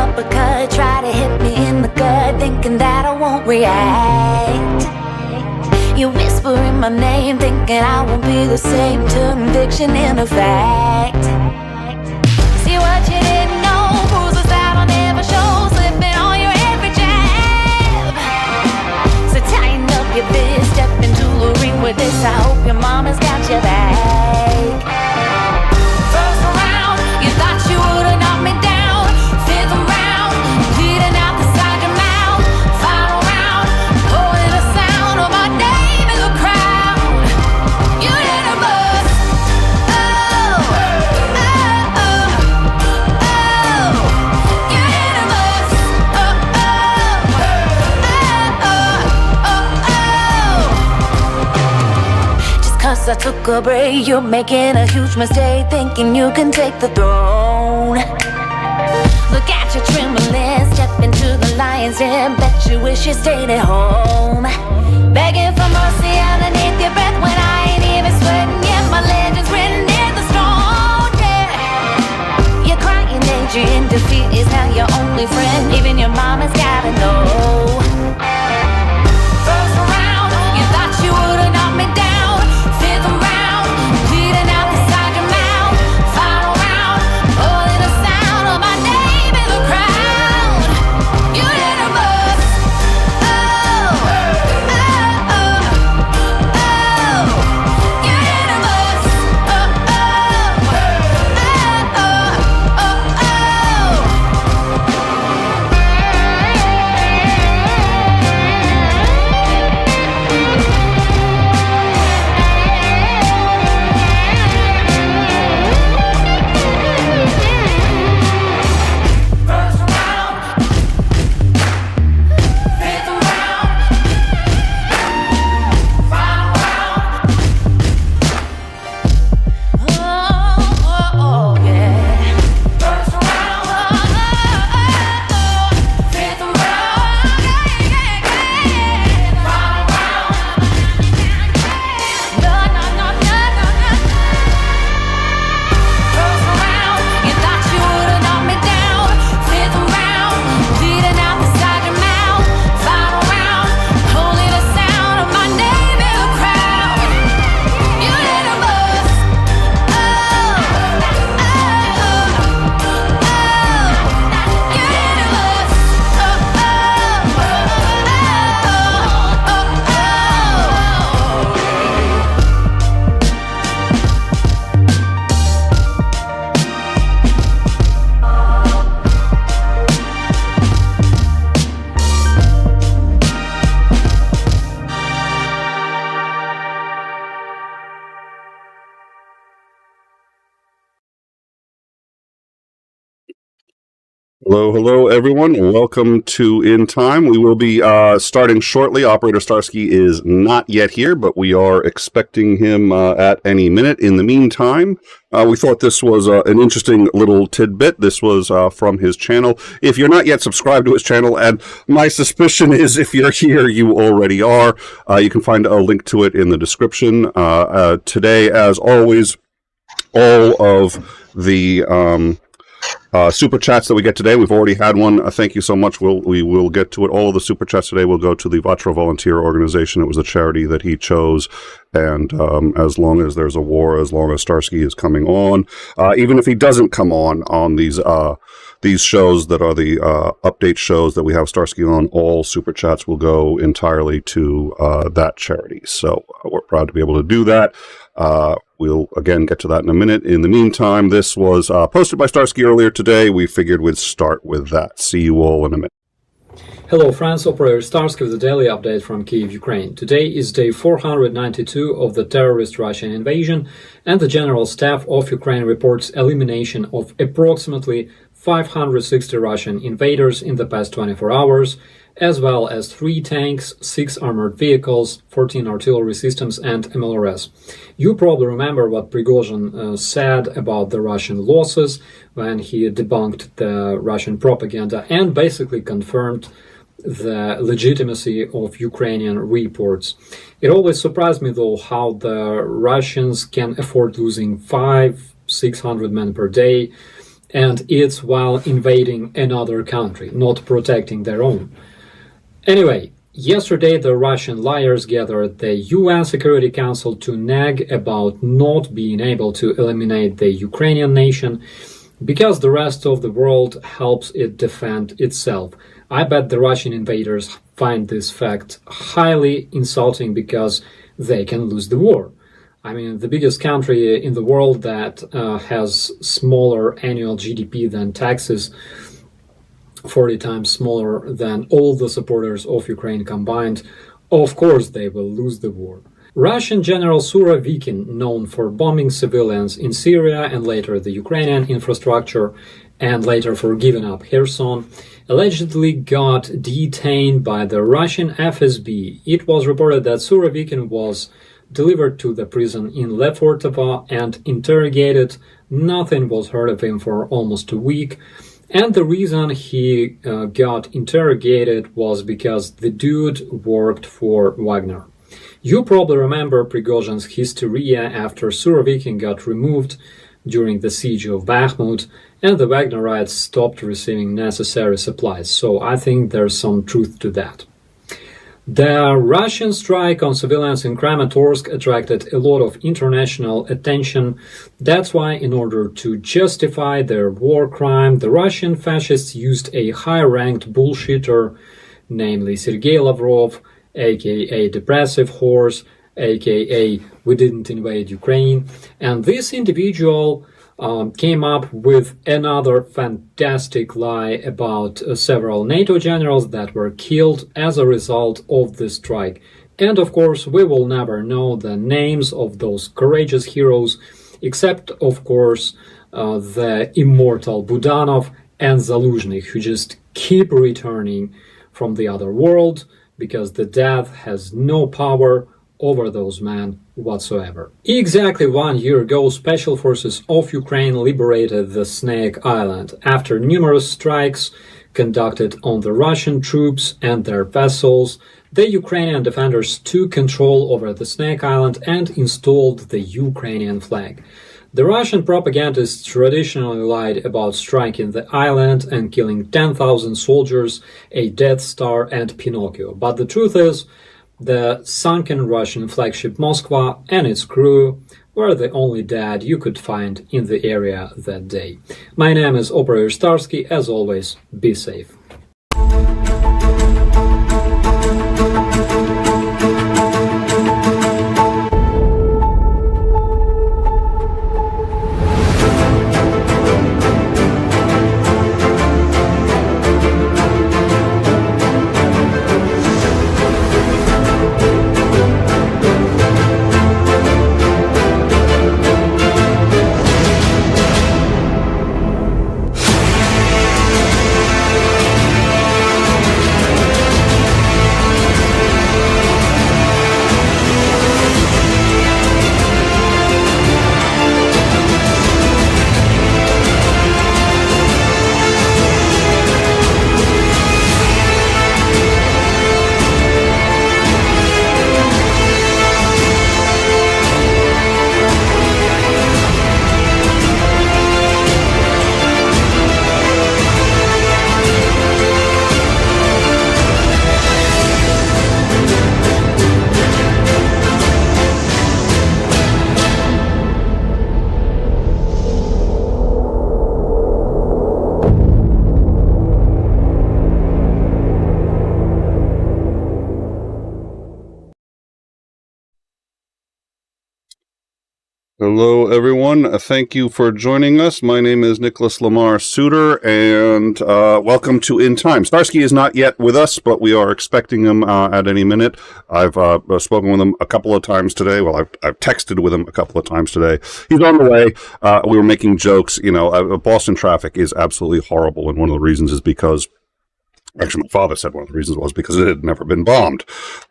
uppercut, try to hit me in the gut, thinking that I won't react. You whispering my name, thinking I won't be the same. Turn fiction into fact. See what you didn't know, bruises that I'll never show, slipping on your every jab. So tighten up your fist, step into the ring with this. I hope your mama's got your back. First round, you thought you would've knocked me down. Fifth round, bleeding out the side of your mouth. Final round, holding the sound of my name in the crowd. You didn't bust. Oh, oh, oh, oh. You didn't bust. Oh, oh, oh, oh, oh. Just 'cause I took a break, you're making a huge mistake, thinking you can take the throne. Look at you trembling, step into the lion's den. Bet you wish you stayed at home. Begging for mercy underneath your breath when I ain't even sweating yet. My legend's written in the stone, yeah. You're crying age, you're in defeat is now your only friend. Even your mama's gotta know. First round, you thought you would've knocked me down. Fifth round, bleeding out the side of your mouth. Final round, holding the sound of my name in the crowd. You didn't bust. Oh, oh, oh, oh. You didn't bust. Oh, oh, oh, oh, First round, fifth round, final round. Oh, yeah. First round, fifth round, final round. No, no, no, no, no, no. First round, you thought you would've knocked me down. Fifth round, bleeding out the side of your mouth. Final round, holding the sound of my name in the crowd. You didn't bust. Oh, oh, oh, oh. You didn't bust. Oh, oh, Hello, hello, everyone. Welcome to In Time. We will be starting shortly. Operator Starsky is not yet here, but we are expecting him at any minute. In the meantime, we thought this was an interesting little tidbit. This was from his channel. If you're not yet subscribed to his channel, and my suspicion is if you're here, you already are, you can find a link to it in the description. Today, as always, all of the super chats that we get today. We've already had one. Thank you so much. We will get to it. All of the super chats today will go to the Vatra Volunteer Organization. It was the charity that he chose. And as long as there's a war, as long as Starsky is coming on, even if he doesn't come on these shows that are the update shows that we have Starsky on, all super chats will go entirely to that charity. So we're proud to be able to do that. We'll again get to that in a minute. In the meantime, this was posted by Starsky earlier today. We figured we'd start with that. See you all in a minute. Hello friends, Operator Starsky with the daily update from Kyiv, Ukraine. Today is day 492 of the terrorist Russian invasion, and the General Staff of Ukraine reports elimination of approximately 560 Russian invaders in the past 24 hours, as well as 3 tanks, 6 armored vehicles, 14 artillery systems, and MLRS. You probably remember what Prigozhin said about the Russian losses when he debunked the Russian propaganda and basically confirmed the legitimacy of Ukrainian reports. It always surprised me, though, how the Russians can afford losing 500-600 men per day and it's while invading another country, not protecting their own. Anyway, yesterday the Russian liars gathered the UN Security Council to nag about not being able to eliminate the Ukrainian nation because the rest of the world helps it defend itself. I bet the Russian invaders find this fact highly insulting because they can lose the war. I mean, the biggest country in the world that has smaller annual GDP than taxes, 40 times smaller than all the supporters of Ukraine combined, of course they will lose the war. Russian General 𝐒𝐸𝐜𝐴, known for bombing civilians in Syria and later the Ukrainian infrastructure, and later for giving up Kherson, allegedly got detained by the Russian FSB. It was reported that 𝐒𝐸𝐜𝐴 was delivered to the prison in Lefortovo and interrogated. Nothing was heard of him for almost a week. And the reason he got interrogated was because the dude worked for Wagner. You probably remember Prigozhin's hysteria after 𝐒𝐸𝐜𝐴 got removed during the siege of Bakhmut and the Wagnerites stopped receiving necessary supplies, so I think there's some truth to that. The Russian strike on civilians in Kramatorsk attracted a lot of international attention. That's why, in order to justify their war crime, the Russian fascists used a high-ranked bullshitter, namely Sergei Lavrov, aka Depressive Horse, aka We Didn't Invade Ukraine, and this individual came up with another fantastic lie about several NATO generals that were killed as a result of the strike. And of course, we will never know the names of those courageous heroes, except of course the immortal Budanov and 𝐒𝐸𝐿𝐵, who just keep returning from the other world because the death has no power over those men whatsoever. Exactly 1 year ago, Special Forces of Ukraine liberated the Snake Island after numerous strikes conducted on the Russian troops and their vessels. The Ukrainian defenders took control over the Snake Island and installed the Ukrainian flag. The Russian propagandists traditionally lied about striking the island and killing 10,000 soldiers, a Death Star and Pinocchio. But the truth is, the sunken Russian flagship Moskva and its crew were the only dead you could find in the area that day. My name is Operator Starsky. As always, be safe. Hello, everyone. Thank you for joining us. My name is Nicholas Lamar Suter, and welcome to In Time. Starsky is not yet with us, but we are expecting him at any minute. I've spoken with him a couple of times today. Well, I've texted with him a couple of times today. He's on the way. We were making jokes. You know, Boston traffic is absolutely horrible, and one of the reasons is because actually, my father said one of the reasons was because it had never been bombed.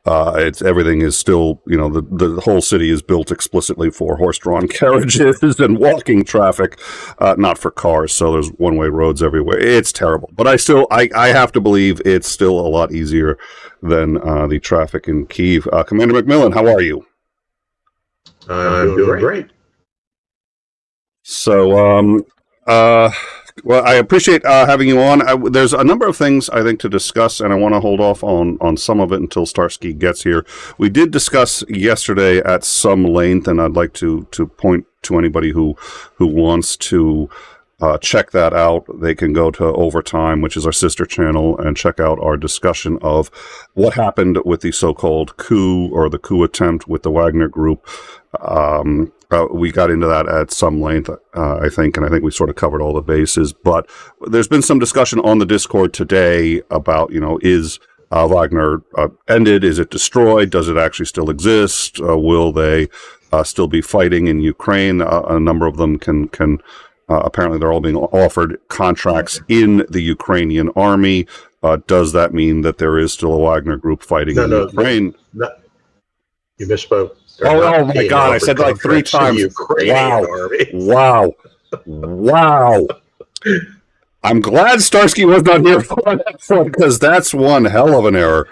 Everything is still, you know, the whole city is built explicitly for horse-drawn carriages and walking traffic, not for cars. So there's one-way roads everywhere. It's terrible. But I have to believe it's still a lot easier than the traffic in Kyiv. Commander McMillan, how are you? I'm doing great. So, Well, I appreciate having you on. There's a number of things I think to discuss, and I want to hold off on some of it until Starsky gets here. We did discuss yesterday at some length, and I'd like to point to anybody who wants to check that out. They can go to Overtime, which is our sister channel, and check out our discussion of what happened with the so-called coup, or the coup attempt with the Wagner group. We got into that at some length, I think, and I think we sort of covered all the bases. But there's been some discussion on the Discord today about, is Wagner ended? Is it destroyed? Does it actually still exist? Will they still be fighting in Ukraine? A number of them can apparently they're all being offered contracts in the Ukrainian army. Does that mean that there is still a Wagner group fighting in Ukraine? No, you misspoke. Oh my God! I said like 3 times. Wow! I'm glad Starsky was not here for that one, because that's one hell of an error.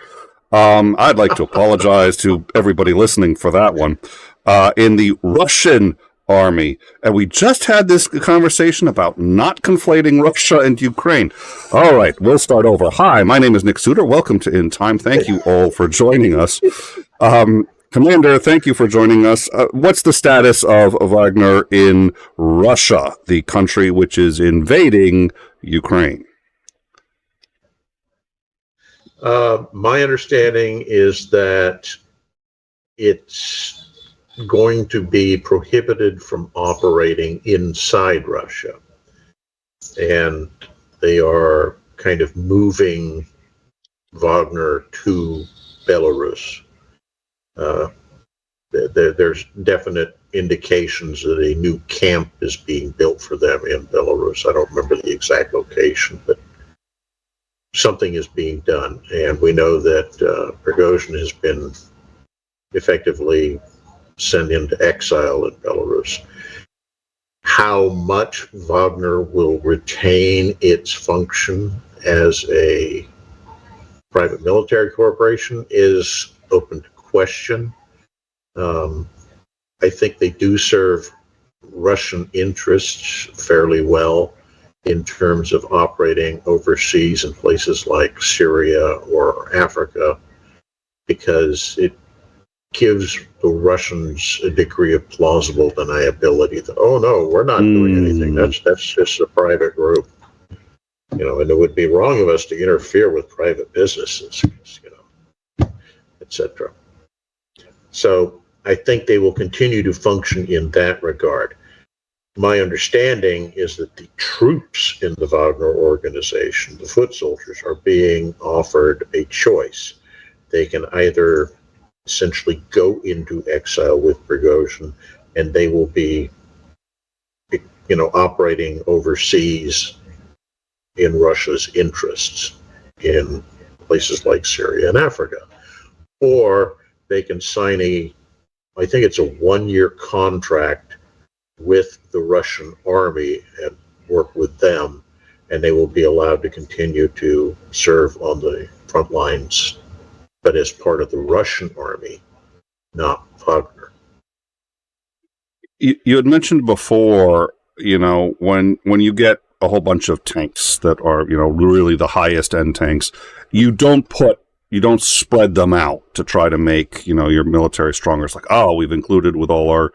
I'd like to apologize to everybody listening for that one. In the Russian army, and we just had this conversation about not conflating Russia and Ukraine. All right, we'll start over. Hi, my name is 𝐒𝐚𝐬. Welcome to In Time. Thank you all for joining us. Commander, thank you for joining us. What's the status of Wagner in Russia, the country which is invading Ukraine? My understanding is that it's going to be prohibited from operating inside Russia. And they are kind of moving Wagner to Belarus. There's definite indications that a new camp is being built for them in Belarus. I don't remember the exact location, but something is being done. And we know that Prigozhin has been effectively sent into exile in Belarus. How much Wagner will retain its function as a private military corporation is open to question. I think they do serve Russian interests fairly well in terms of operating overseas in places like Syria or Africa, because it gives the Russians a degree of plausible deniability that, oh no, we're not doing anything. That's just a private group. And it would be wrong of us to interfere with private businesses, etc. So I think they will continue to function in that regard. My understanding is that the troops in the Wagner organization, the foot soldiers, are being offered a choice. They can either essentially go into exile with Prigozhin, and they will be, operating overseas in Russia's interests in places like Syria and Africa. Or they can sign I think it's a 1-year contract with the Russian army and work with them, and they will be allowed to continue to serve on the front lines, but as part of the Russian army, not Wagner. You had mentioned before, when you get a whole bunch of tanks that are, really the highest end tanks, you don't spread them out to try to make, your military stronger. It's like, oh, we've included with all our,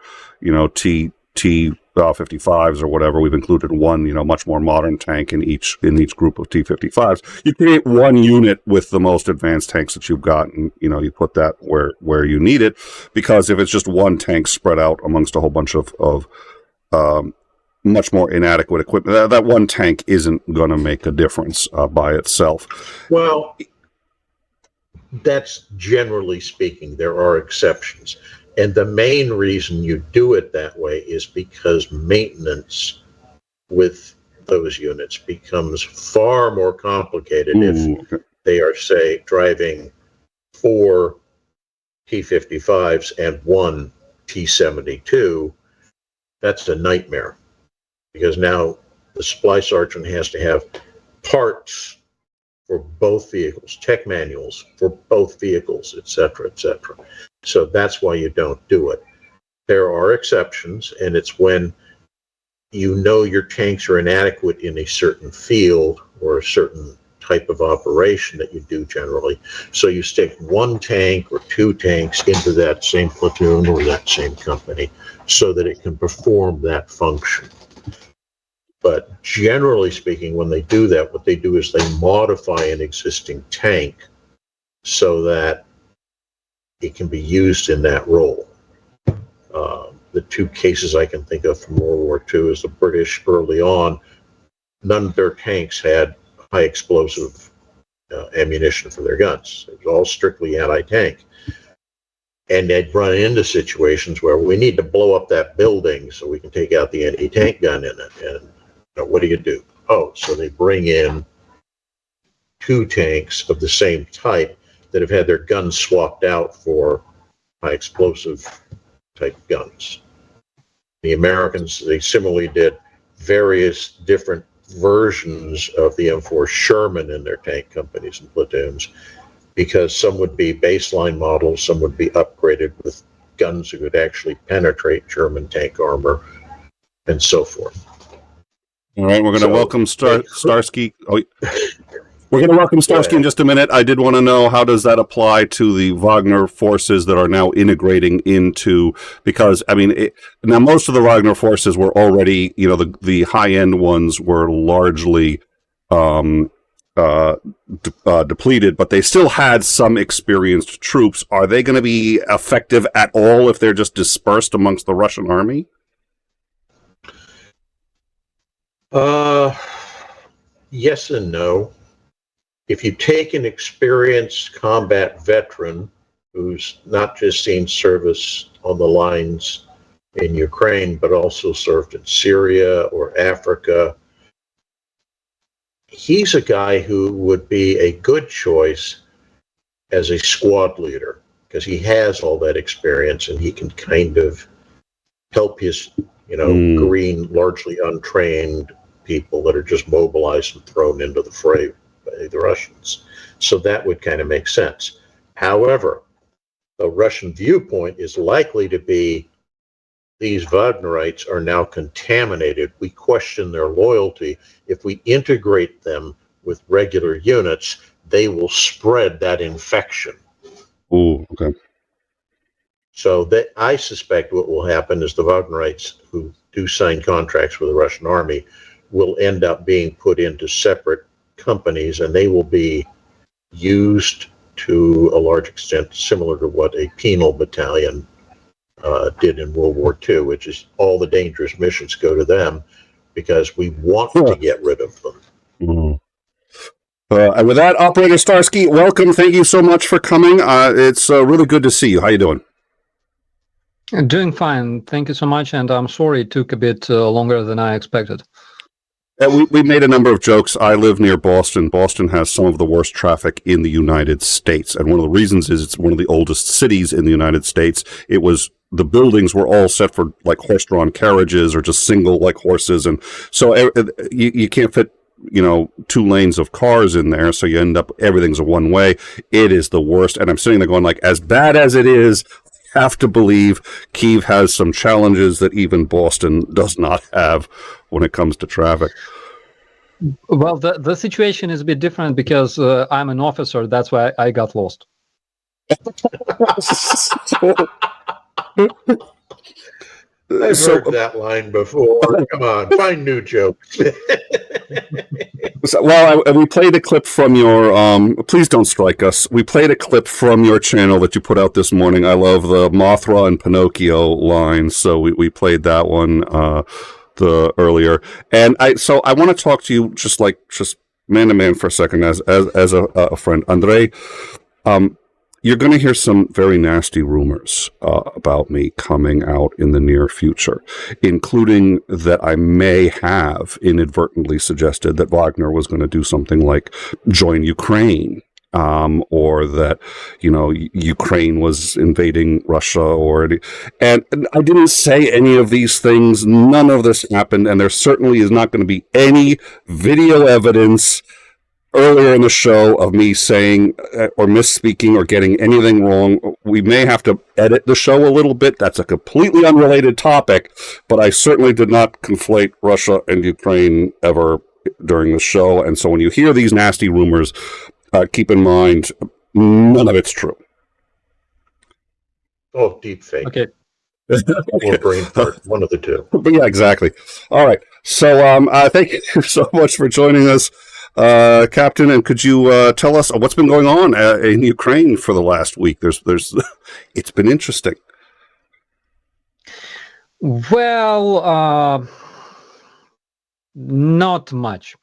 T-55s or whatever, we've included one, much more modern tank in each group of T-55s. You create one unit with the most advanced tanks that you've got, and, you put that where you need it, because if it's just one tank spread out amongst a whole bunch of much more inadequate equipment, that one tank isn't going to make a difference by itself. Well, that's generally speaking. There are exceptions. And the main reason you do it that way is because maintenance with those units becomes far more complicated if they are, say, driving 4 T-55s and 1 T-72. That's a nightmare, because now the supply sergeant has to have parts for both vehicles, tech manuals for both vehicles, et cetera, et cetera. So that's why you don't do it. There are exceptions, and it's when you know your tanks are inadequate in a certain field or a certain type of operation that you do generally. So you stick one tank or two tanks into that same platoon or that same company so that it can perform that function. But generally speaking, when they do that, what they do is they modify an existing tank so that it can be used in that role. The two cases I can think of from World War II is the British early on, none of their tanks had high explosive ammunition for their guns. It was all strictly anti-tank. And they'd run into situations where we need to blow up that building so we can take out the anti-tank gun in it. And what do you do? Oh, so they bring in two tanks of the same type that have had their guns swapped out for high explosive type guns. The Americans, they similarly did various different versions of the M4 Sherman in their tank companies and platoons, because some would be baseline models, some would be upgraded with guns that could actually penetrate German tank armor, and so forth. All right, we're going to welcome Starsky. Oh, we're going to welcome Starsky in just a minute. I did want to know, how does that apply to the Wagner forces that are now integrating into, because, I mean, now most of the Wagner forces were already, you know, the high-end ones were largely depleted, but they still had some experienced troops. Are they going to be effective at all if they're just dispersed amongst the Russian army? Yes and no. If you take an experienced combat veteran who's not just seen service on the lines in Ukraine, but also served in Syria or Africa, he's a guy who would be a good choice as a squad leader, because he has all that experience and he can kind of help his, green, largely untrained people that are just mobilized and thrown into the fray by the Russians. So that would kind of make sense. However, the Russian viewpoint is likely to be, these Wagnerites are now contaminated. We question their loyalty. If we integrate them with regular units, they will spread that infection. Ooh, okay. So that, I suspect what will happen is the Wagnerites who do sign contracts with the Russian army will end up being put into separate companies, and they will be used to a large extent similar to what a penal battalion did in World War II, which is all the dangerous missions go to them because we want to get rid of them. And with that, Operator Starsky, welcome. Thank you so much for coming. It's really good to see you. How you doing? Doing fine. Thank you so much. And I'm sorry it took a bit longer than I expected. We made a number of jokes. I live near Boston. Boston has some of the worst traffic in the United States. And one of the reasons is it's one of the oldest cities in the United States. The buildings were all set for like horse-drawn carriages or just single like horses. And so you can't fit, 2 lanes of cars in there. So you end up, everything's a one way. It is the worst. And I'm sitting there going like, as bad as it is, I have to believe Kyiv has some challenges that even Boston does not have when it comes to traffic. Well, the situation is a bit different because I'm an officer. That's why I got lost. I've heard that line before. Come on, find new jokes. We played a clip from your, please don't strike us. We played a clip from your channel that you put out this morning. I love the Mothra and Pinocchio line. So we played that one, earlier. And I want to talk to you just man to man for a second as a friend. Andrei, you're going to hear some very nasty rumors about me coming out in the near future, including that I may have inadvertently suggested that Wagner was going to do something like join Ukraine, or that, Ukraine was invading Russia, and I didn't say any of these things. None of this happened, and there certainly is not going to be any video evidence earlier in the show of me saying or misspeaking or getting anything wrong. We may have to edit the show a little bit. That's a completely unrelated topic, but I certainly did not conflate Russia and Ukraine ever during the show. And so when you hear these nasty rumors, keep in mind, none of it's true. Oh, deep fake. Okay. Or brain fart, one of the two. But yeah, exactly. All right. So thank you so much for joining us, Captain. And could you tell us what's been going on in Ukraine for the last week? There's it's been interesting. Well, not much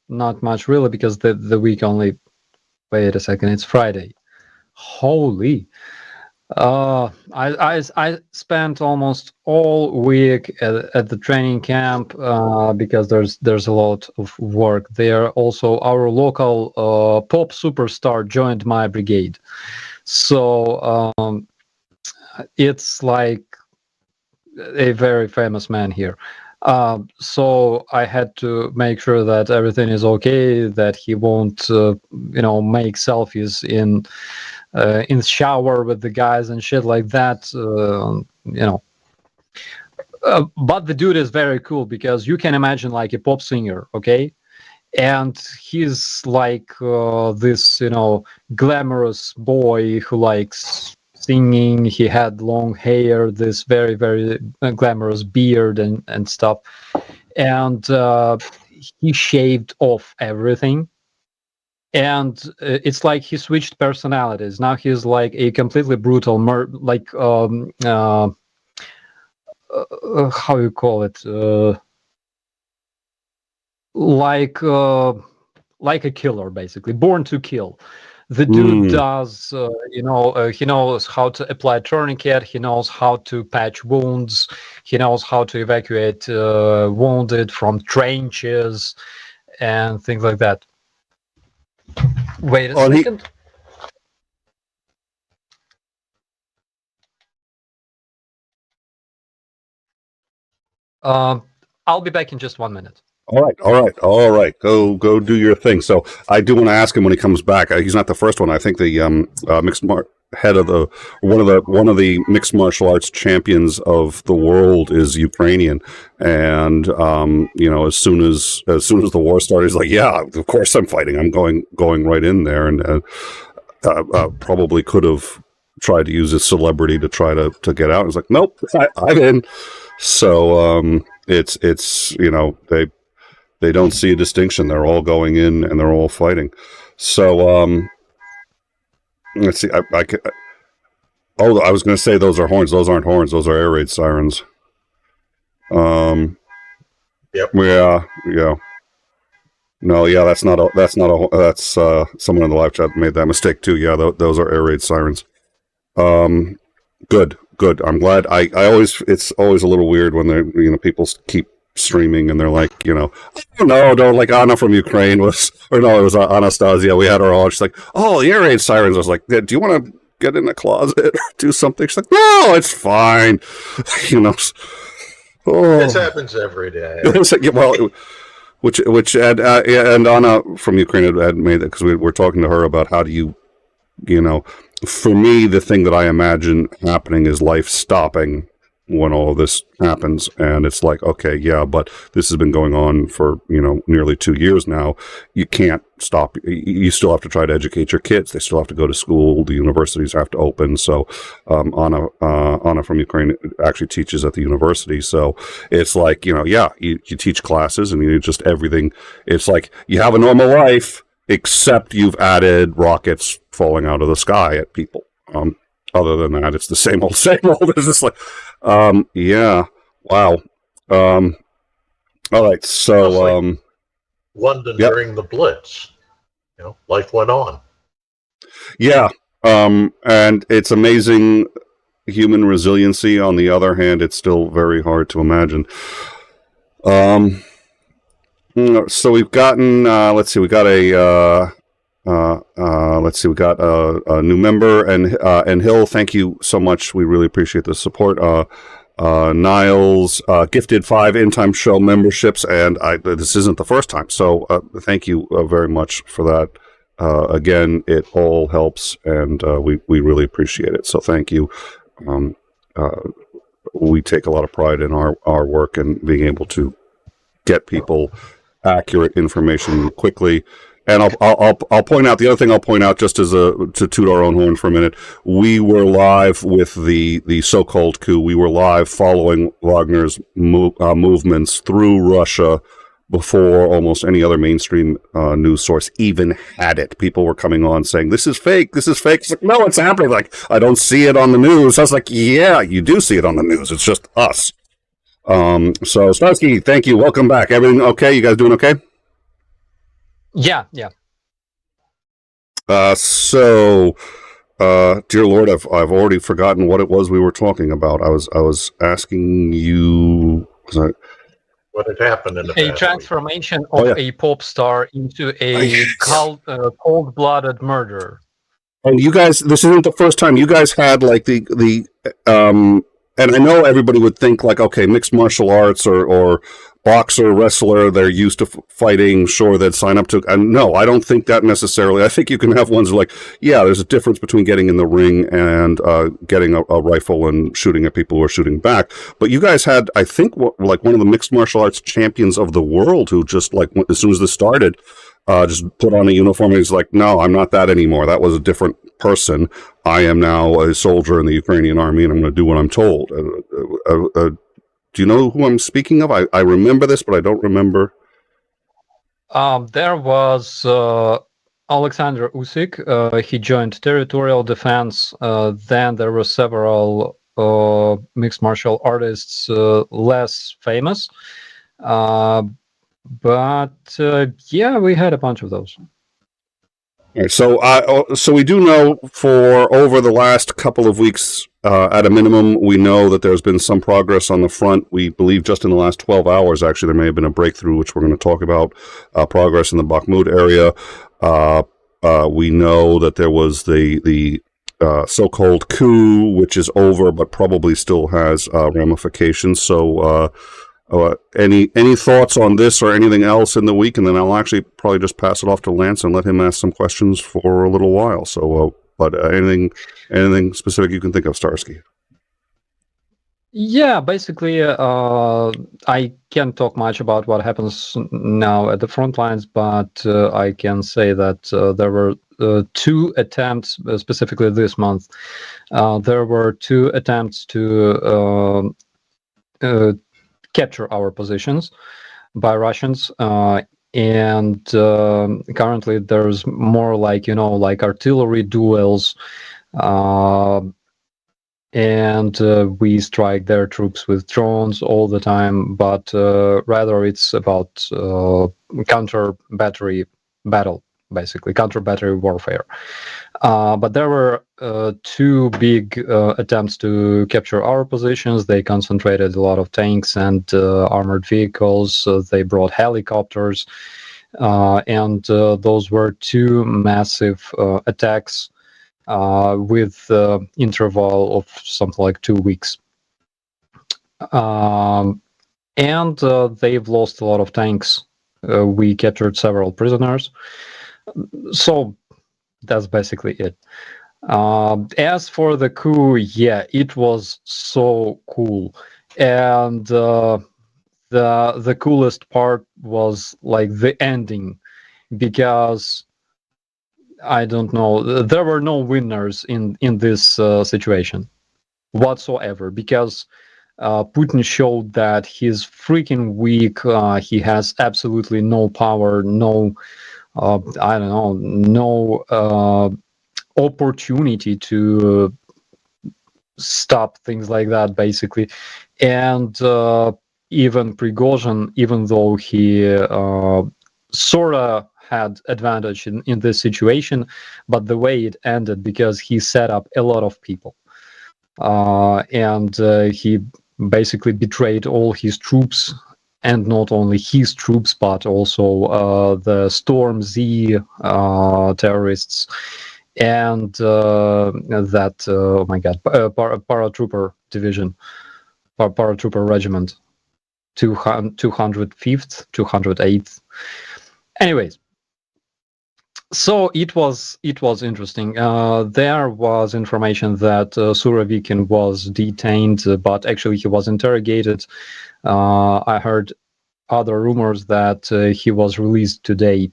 really, because the week only. Wait a second, it's Friday. Holy. I spent almost all week at the training camp because there's a lot of work there. Also, our local pop superstar joined my brigade, so it's like a very famous man here. So I had to make sure that everything is okay, that he won't make selfies in the shower with the guys and shit like that, but the dude is very cool, because you can imagine like a pop singer, okay, and he's like this glamorous boy who likes singing. He had long hair, this very, very glamorous beard and stuff, and he shaved off everything. And it's like he switched personalities. Now he's like a completely brutal, how you call it? Like a killer, basically, born to kill. The dude does, he knows how to apply tourniquet. He knows how to patch wounds. He knows how to evacuate wounded from trenches and things like that. Wait a second. I'll be back in just 1 minute. All right. Go do your thing. So I do want to ask him when he comes back. He's not the first one. I think the head of one of the mixed martial arts champions of the world is Ukrainian, and as soon as the war started, he's like, yeah, of course I'm fighting. I'm going right in there, and probably could have tried to use his celebrity to try to get out. He's like, nope, I'm in. So it's they don't see a distinction. They're all going in and they're all fighting. So let's see. I was going to say those are horns. Those aren't horns. Those are air raid sirens. Yep. Yeah. No, yeah, that's someone in the live chat made that mistake too. Yeah, those are air raid sirens. Good. I'm glad. It's always a little weird when people keep streaming and they're like, oh no, like Anna from Ukraine it was Anastasia. We had her on. She's like, oh, the air raid sirens. I was like, do you want to get in the closet or do something? She's like, no, it's fine. This happens every day. Well, which and Anna from Ukraine had made that, because we were talking to her about how do you, for me, the thing that I imagine happening is life stopping when all of this happens. And it's like, okay, yeah, but this has been going on for, nearly 2 years now. You can't stop. You still have to try to educate your kids. They still have to go to school. The universities have to open. So Anna from Ukraine actually teaches at the university. So it's like, you teach classes and you just everything. It's like you have a normal life, except you've added rockets falling out of the sky at people. Other than that, it's the same old. It's just like, yeah, wow. All right, so like London during the Blitz, life went on. Yeah, and it's amazing human resiliency. On the other hand, it's still very hard to imagine. So we've gotten, let's see, we got a new member, and Hill, thank you so much. We really appreciate the support. Niles gifted 5 in-time show memberships, and this isn't the first time, so thank you very much for that, again, it all helps, and we really appreciate it. So thank you. We take a lot of pride in our work and being able to get people accurate information quickly. And I'll point out the other thing. I'll point out, just as to toot our own horn for a minute. We were live with the so-called coup. We were live following Wagner's movements through Russia before almost any other mainstream news source even had it. People were coming on saying, "This is fake. This is fake." It's like, no, it's happening. Like, I don't see it on the news. I was like, yeah, you do see it on the news. It's just us. So Starsky, thank you. Welcome back. Everything okay? You guys doing okay? Yeah. Dear Lord, I've already forgotten what it was we were talking about. I was asking you. What had happened in the past transformation of a pop star into a cold-blooded murderer. And you guys, this isn't the first time. You guys had like and I know everybody would think like, okay, mixed martial arts or boxer, wrestler, they're used to fighting, sure, they'd sign up to. And no, I don't think that necessarily. I think you can have ones like, yeah, there's a difference between getting in the ring and getting a rifle and shooting at people who are shooting back. But you guys had, I think, like one of the mixed martial arts champions of the world who just like, as soon as this started, just put on a uniform and he's like, no, I'm not that anymore. That was a different person. I am now a soldier in the Ukrainian army and I'm going to do what I'm told. Do you know who I'm speaking of? I remember this, but I don't remember. There was Alexander Usyk. He joined territorial defense. Then there were several mixed martial artists less famous. But yeah, we had a bunch of those. All right, so we do know for over the last couple of weeks, at a minimum, we know that there's been some progress on the front. We believe just in the last 12 hours, actually, there may have been a breakthrough, which we're going to talk about, progress in the Bakhmut area. We know that there was the so-called coup, which is over, but probably still has ramifications. So any thoughts on this or anything else in the week? And then I'll actually probably just pass it off to Lance and let him ask some questions for a little while. So, but anything specific you can think of, Starsky? Yeah, basically, I can't talk much about what happens now at the front lines, but I can say that there were 2 attempts, specifically this month. There were 2 attempts to capture our positions by Russians, and currently there's more like, like artillery duels, and we strike their troops with drones all the time, but rather it's about counter battery battle, basically counter battery warfare. But there were 2 big attempts to capture our positions. They concentrated a lot of tanks and armored vehicles. They brought helicopters, and those were 2 massive attacks with interval of something like 2 weeks. And they've lost a lot of tanks. We captured several prisoners. So that's basically it. As for the coup, yeah, it was so cool. And the coolest part was like the ending, because I don't know, there were no winners in this situation whatsoever, because Putin showed that he's freaking weak. He has absolutely no power, no opportunity to stop things like that, basically. And even Prigozhin, even though he sort of had advantage in this situation, but the way it ended, because he set up a lot of people, and he basically betrayed all his troops, and not only his troops, but also the Storm Z terrorists, and that, oh my god, paratrooper division, paratrooper regiment, 205th, 208th. Anyways, So it was interesting. There was information that Surovikin was detained, but actually he was interrogated. I heard other rumors that he was released today.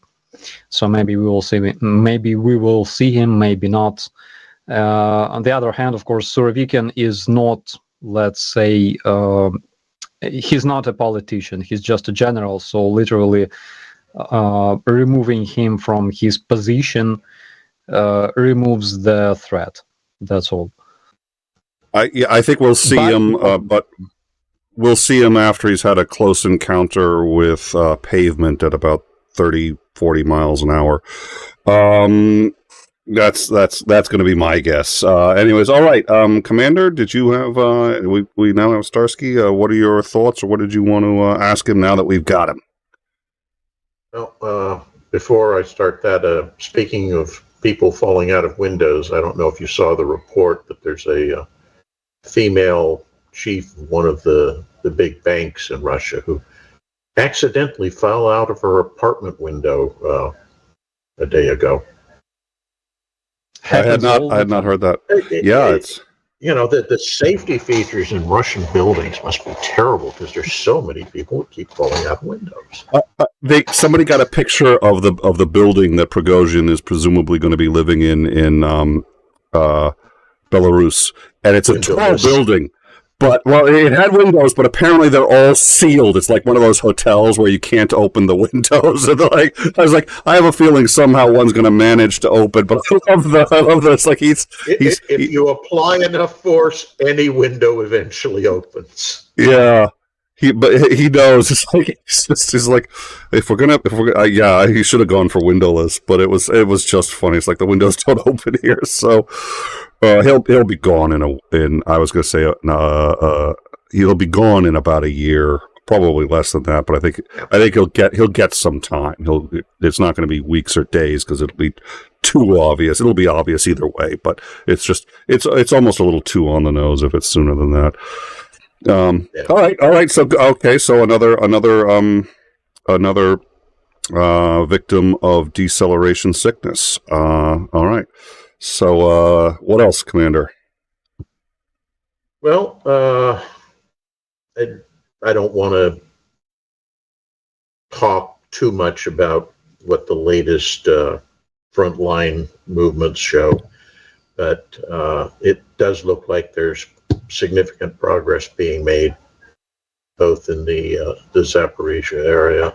So maybe we will see him. Maybe we will see him. Maybe not. On the other hand, of course, Surovikin is not, let's say, he's not a politician. He's just a general. So literally, removing him from his position removes the threat. That's all. I think we'll see him, but we'll see him after he's had a close encounter with pavement at about 30, 40 miles an hour. That's going to be my guess. Anyways, all right. Commander, did you have? We now have Starsky. What are your thoughts, or what did you want to ask him now that we've got him? Well, before I start that, speaking of people falling out of windows, I don't know if you saw the report, but there's a female chief of one of the big banks in Russia who accidentally fell out of her apartment window a day ago. I had not heard that. It's the safety features in Russian buildings must be terrible because there's so many people who keep falling out of windows. Somebody got a picture of the building that Prigozhin is presumably going to be living in Belarus, and it's a tall building. But, well, it had windows, but apparently they're all sealed. It's like one of those hotels where you can't open the windows. And I was like, I have a feeling somehow one's going to manage to open. But I love that. It's like if you apply enough force, any window eventually opens. Yeah. He knows. It's like he's like, if we're gonna, he should have gone for windowless, but it was just funny. It's like the windows don't open here, so he'll be gone he'll be gone in about a year, probably less than that. But I think he'll get some time. It's not going to be weeks or days because it'll be too obvious. It'll be obvious either way, but it's almost a little too on the nose if it's sooner than that. All right. So another victim of deceleration sickness. All right. So what else, Commander? Well, I don't want to talk too much about what the latest frontline movements show, but it does look like there's significant progress being made both in the Zaporizhia area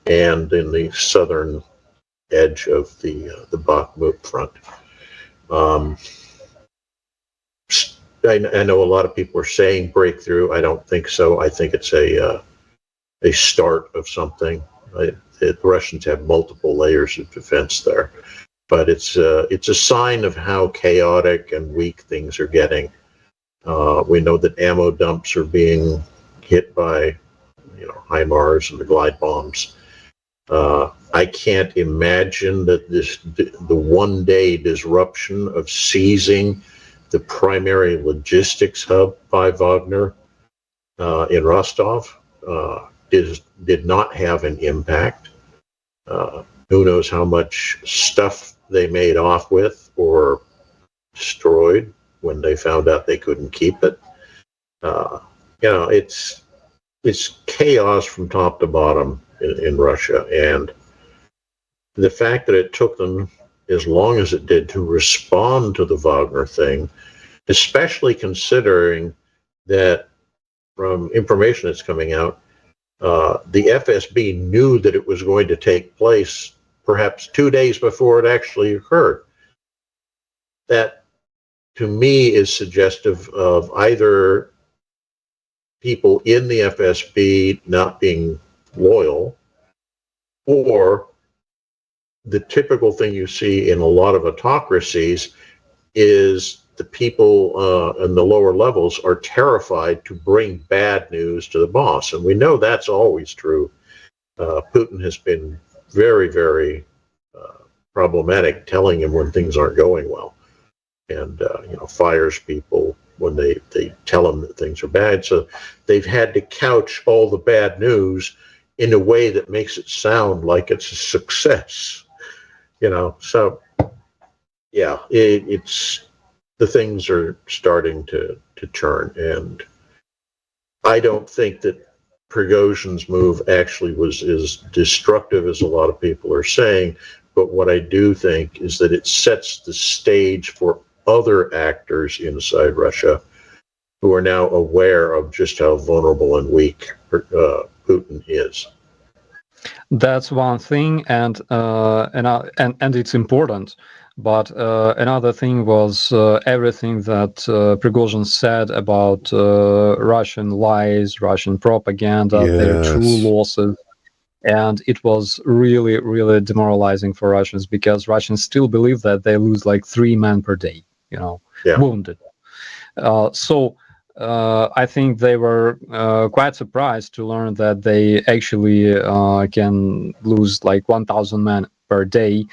and in the southern edge of the Bakhmut front. I know a lot of people are saying breakthrough. I don't think so. I think it's a start of something. The Russians have multiple layers of defense there, but it's a sign of how chaotic and weak things are getting. We know that ammo dumps are being hit by, HIMARS and the glide bombs. I can't imagine that the one-day disruption of seizing the primary logistics hub by Wagner in Rostov did not have an impact. Who knows how much stuff they made off with or destroyed when they found out they couldn't keep it. It's chaos from top to bottom in Russia, and the fact that it took them as long as it did to respond to the Wagner thing, especially considering that from information that's coming out, the FSB knew that it was going to take place perhaps 2 days before it actually occurred. That, to me, is suggestive of either people in the FSB not being loyal, or the typical thing you see in a lot of autocracies is the people in the lower levels are terrified to bring bad news to the boss. And we know that's always true. Putin has been very, very problematic telling him when things aren't going well, and fires people when they tell them that things are bad. So they've had to couch all the bad news in a way that makes it sound like it's a success. So yeah, it's the things are starting to turn, and I don't think that Prigozhin's move actually was as destructive as a lot of people are saying, but what I do think is that it sets the stage for other actors inside Russia who are now aware of just how vulnerable and weak Putin is. That's one thing, and it's important. But another thing was everything that Prigozhin said about Russian lies, Russian propaganda, their true losses. And it was really, really demoralizing for Russians, because Russians still believe that they lose like 3 men per day, wounded. So I think they were quite surprised to learn that they actually can lose like 1,000 men per day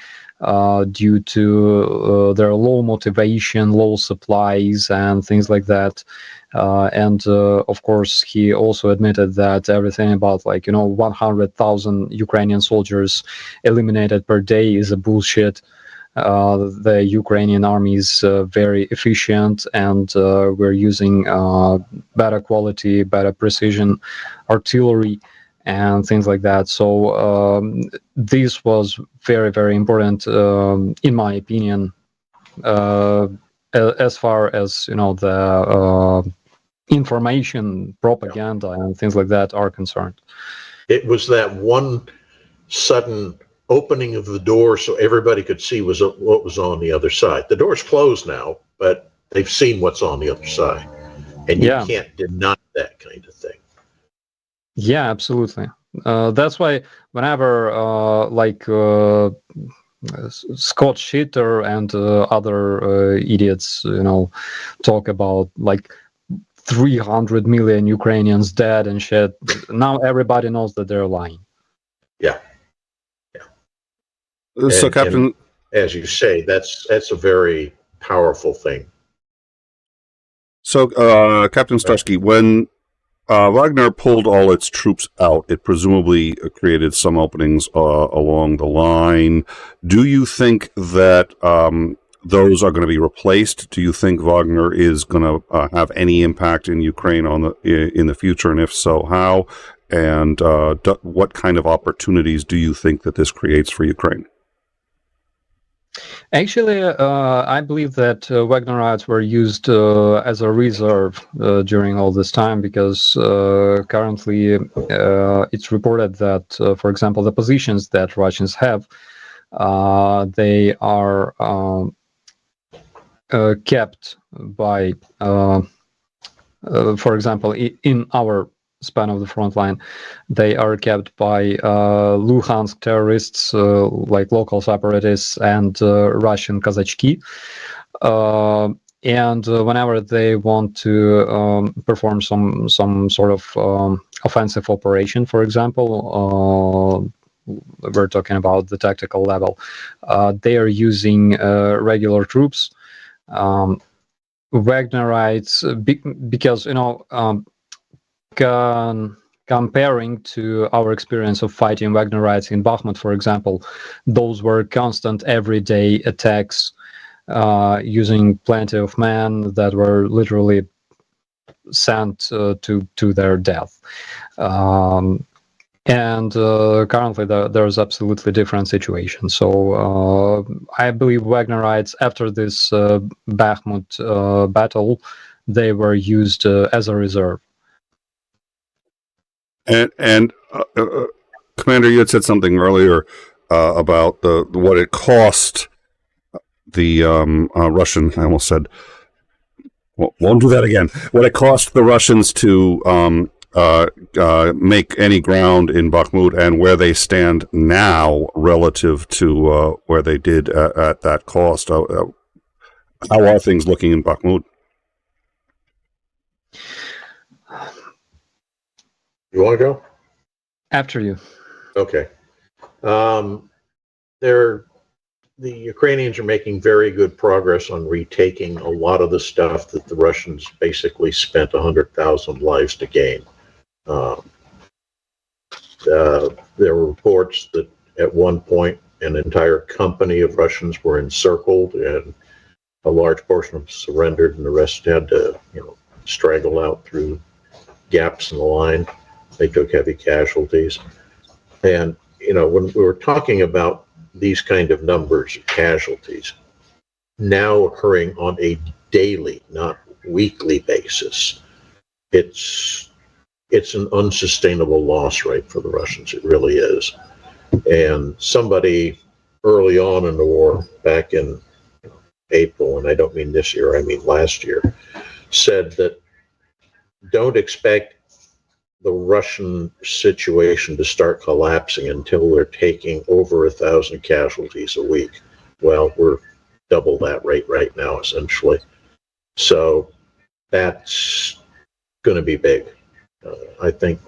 due to their low motivation, low supplies, and things like that. And of course, he also admitted that everything about 100,000 Ukrainian soldiers eliminated per day is a bullshit. The Ukrainian army is very efficient, and we're using better quality, better precision artillery and things like that. So this was very, very important, in my opinion, as far as the information, propaganda, and things like that are concerned. It was that one sudden opening of the door so everybody could see what was on the other side. The door's closed now, but they've seen what's on the other side, and you can't deny that kind of thing. Yeah, absolutely. That's why whenever Scott Schitter and other idiots, talk about 300 million Ukrainians dead and shit, now everybody knows that they're lying. Yeah. So, Captain, and as you say, that's a very powerful thing. So, Captain Starsky, when Wagner pulled all its troops out, it presumably created some openings along the line. Do you think that those are going to be replaced? Do you think Wagner is going to have any impact in Ukraine in the future, and if so, how? And what kind of opportunities do you think that this creates for Ukraine? Actually, I believe that Wagnerites were used as a reserve during all this time, because currently it's reported that, for example, the positions that Russians have, they are kept by, for example, in our span of the front line, they are kept by Luhansk terrorists, like local separatists, and Russian 𝐒𝐴𝐴. And whenever they want to perform some sort of offensive operation, for example, we're talking about the tactical level, they are using regular troops, Wagnerites, because comparing to our experience of fighting Wagnerites in Bakhmut, for example, those were constant everyday attacks using plenty of men that were literally sent to their death. And currently there's absolutely different situation. So I believe Wagnerites, after this Bakhmut battle, they were used as a reserve. And Commander, you had said something earlier about what it cost the Russian. I almost said, well, won't do that again. What it cost the Russians to make any ground in Bakhmut, and where they stand now relative to where they did at that cost. How are things looking in Bakhmut? You want to go? After you. Okay. The Ukrainians are making very good progress on retaking a lot of the stuff that the Russians basically spent 100,000 lives to gain. There were reports that at one point an entire company of Russians were encircled, and a large portion of them surrendered, and the rest had to, straggle out through gaps in the line. They took heavy casualties. And, when we were talking about these kind of numbers of casualties now occurring on a daily, not weekly basis, it's an unsustainable loss rate for the Russians. It really is. And somebody early on in the war, back in April, and I don't mean this year, I mean last year, said that don't expect the Russian situation to start collapsing until they're taking over 1,000 casualties a week. Well, we're double that rate right now, essentially. So that's going to be big. I think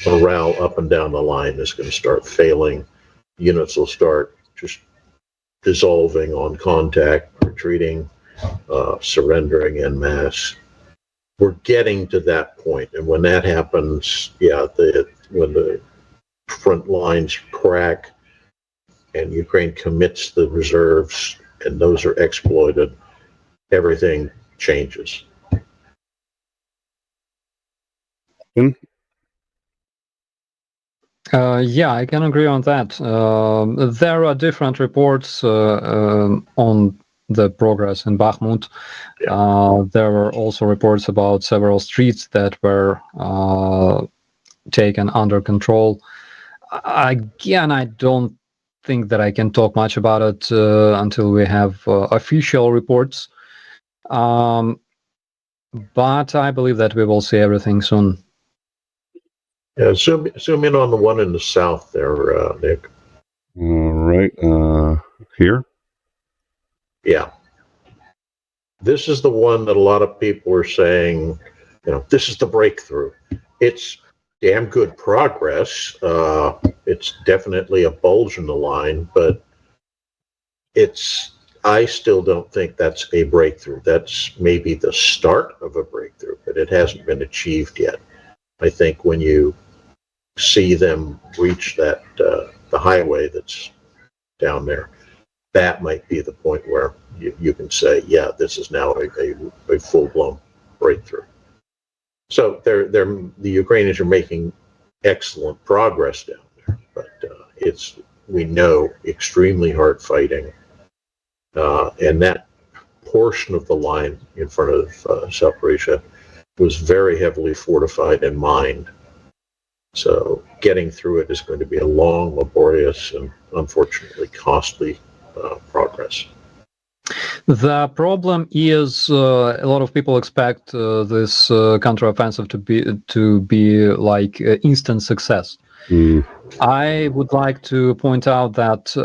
morale up and down the line is going to start failing. Units will start just dissolving on contact, retreating, surrendering en masse. We're getting to that point, and when that happens, when the front lines crack and Ukraine commits the reserves and those are exploited, everything changes. Yeah, I can agree on that. There are different reports on the progress in Bakhmut. There were also reports about several streets that were taken under control. Again, I don't think that I can talk much about it until we have official reports. But I believe that we will see everything soon. Yeah, zoom in on the one in the south there, Nick. All right, here. Yeah. This is the one that a lot of people are saying, this is the breakthrough. It's damn good progress. It's definitely a bulge in the line, but I still don't think that's a breakthrough. That's maybe the start of a breakthrough, but it hasn't been achieved yet. I think when you see them reach that the highway that's down there, that might be the point where you can say, yeah, this is now a full-blown breakthrough. So the Ukrainians are making excellent progress down there, but we know, extremely hard fighting, and that portion of the line in front of Zaporizhzhia was very heavily fortified and mined. So getting through it is going to be a long, laborious, and unfortunately costly progress. The problem is a lot of people expect this counteroffensive to be like instant success. I would like to point out that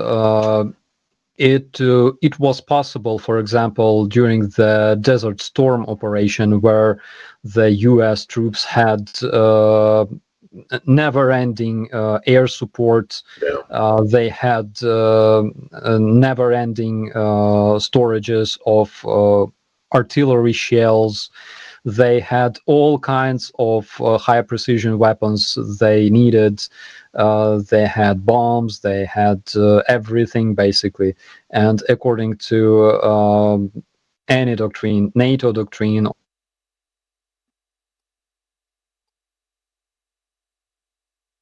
it was possible, for example, during the Desert Storm operation, where the U.S. troops had never-ending air support. They had never-ending storages of artillery shells. They had all kinds of high-precision weapons they needed. They had bombs. They had everything, basically. And according to any doctrine, NATO doctrine,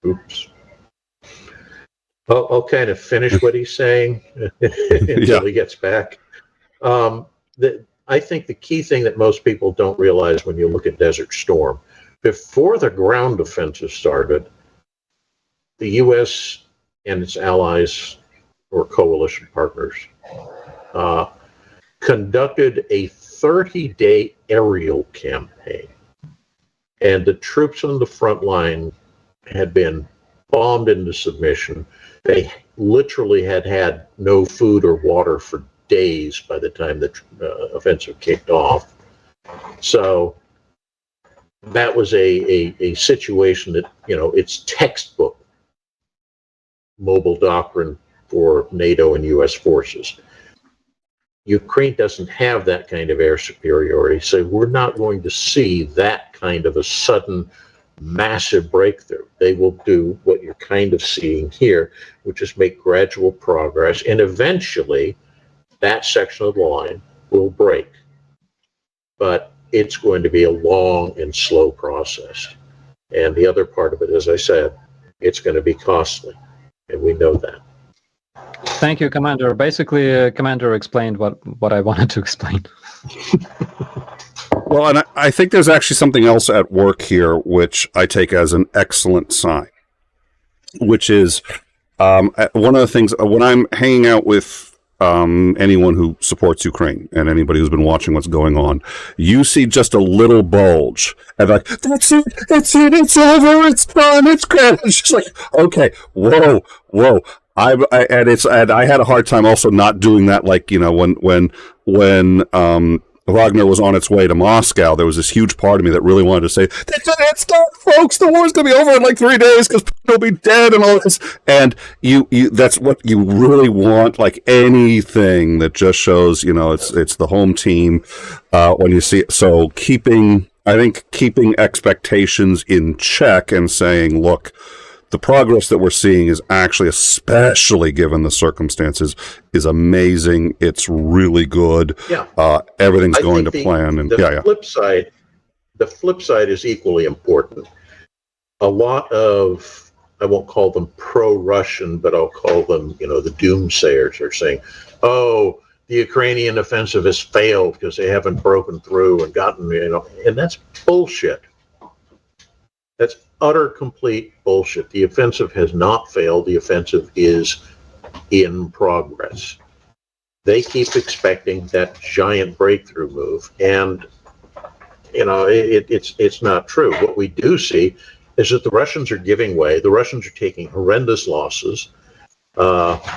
Oops. I'll kind of finish what he's saying until he gets back. I think the key thing that most people don't realize when you look at Desert Storm, before the ground offensive started, the U.S. and its allies or coalition partners conducted a 30-day aerial campaign, and the troops on the front line had been bombed into submission. They literally had no food or water for days by the time the offensive kicked off. So that was a situation that, it's textbook mobile doctrine for NATO and U.S. forces. Ukraine doesn't have that kind of air superiority, so we're not going to see that kind of a sudden massive breakthrough. They will do what you're kind of seeing here, which is make gradual progress, and eventually that section of the line will break. But it's going to be a long and slow process. And the other part of it, as I said, it's going to be costly, and we know that. Thank you, Commander. Basically, Commander explained what I wanted to explain. Well, and I think there's actually something else at work here, which I take as an excellent sign, which is one of the things when I'm hanging out with anyone who supports Ukraine and anybody who's been watching what's going on, you see just a little bulge and like, that's it, it's over, it's done, it's great. It's just like, okay, whoa. I had a hard time also not doing that. Like, you know, when Wagner was on its way to Moscow, there was this huge part of me that really wanted to say, it's done, folks, the war's going to be over in like 3 days because Putin will be dead and all this. And you that's what you really want, like anything that just shows, you know, it's the home team when you see it. So keeping expectations in check and saying, look, the progress that we're seeing is actually, especially given the circumstances, is amazing. It's really good. Yeah. Everything's going to plan. And the flip side is equally important. A lot of, I won't call them pro-Russian, but I'll call them, you know, the doomsayers are saying, oh, the Ukrainian offensive has failed because they haven't broken through and gotten, you know, and that's bullshit. That's utter, complete bullshit. The offensive has not failed. The offensive is in progress. They keep expecting that giant breakthrough move, and you know it's not true. What we do see is that the Russians are giving way. The Russians are taking horrendous losses, and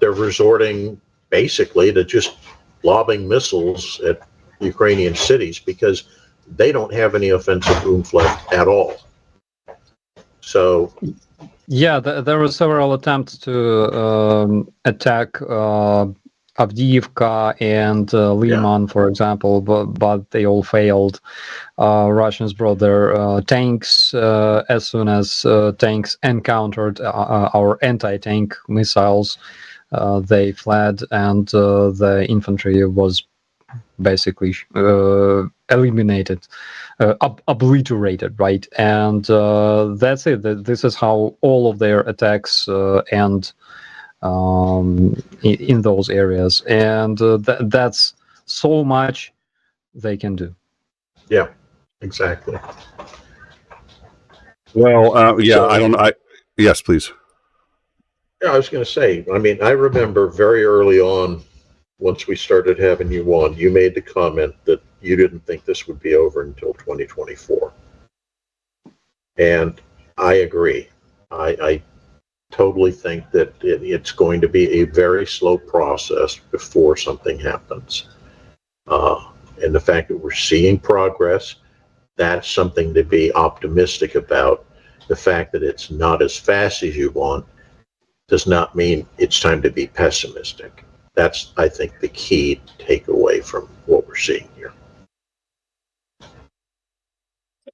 they're resorting basically to just lobbing missiles at Ukrainian cities because they don't have any offensive oomph left at all. So, yeah, there were several attempts to attack Avdiivka and Liman, for example, but they all failed. Russians brought their tanks. As soon as tanks encountered our anti-tank missiles, they fled, and the infantry was basically eliminated, obliterated, right? And that's it. This is how all of their attacks end in those areas, and that's so much they can do. Yeah, exactly. Well, yes, please. Yeah, I was going to say, I mean, I remember very early on, once we started having you on, you made the comment that you didn't think this would be over until 2024. And I agree. I totally think that it's going to be a very slow process before something happens. And the fact that we're seeing progress, that's something to be optimistic about. The fact that it's not as fast as you want does not mean it's time to be pessimistic. That's, I think, the key takeaway from what we're seeing here.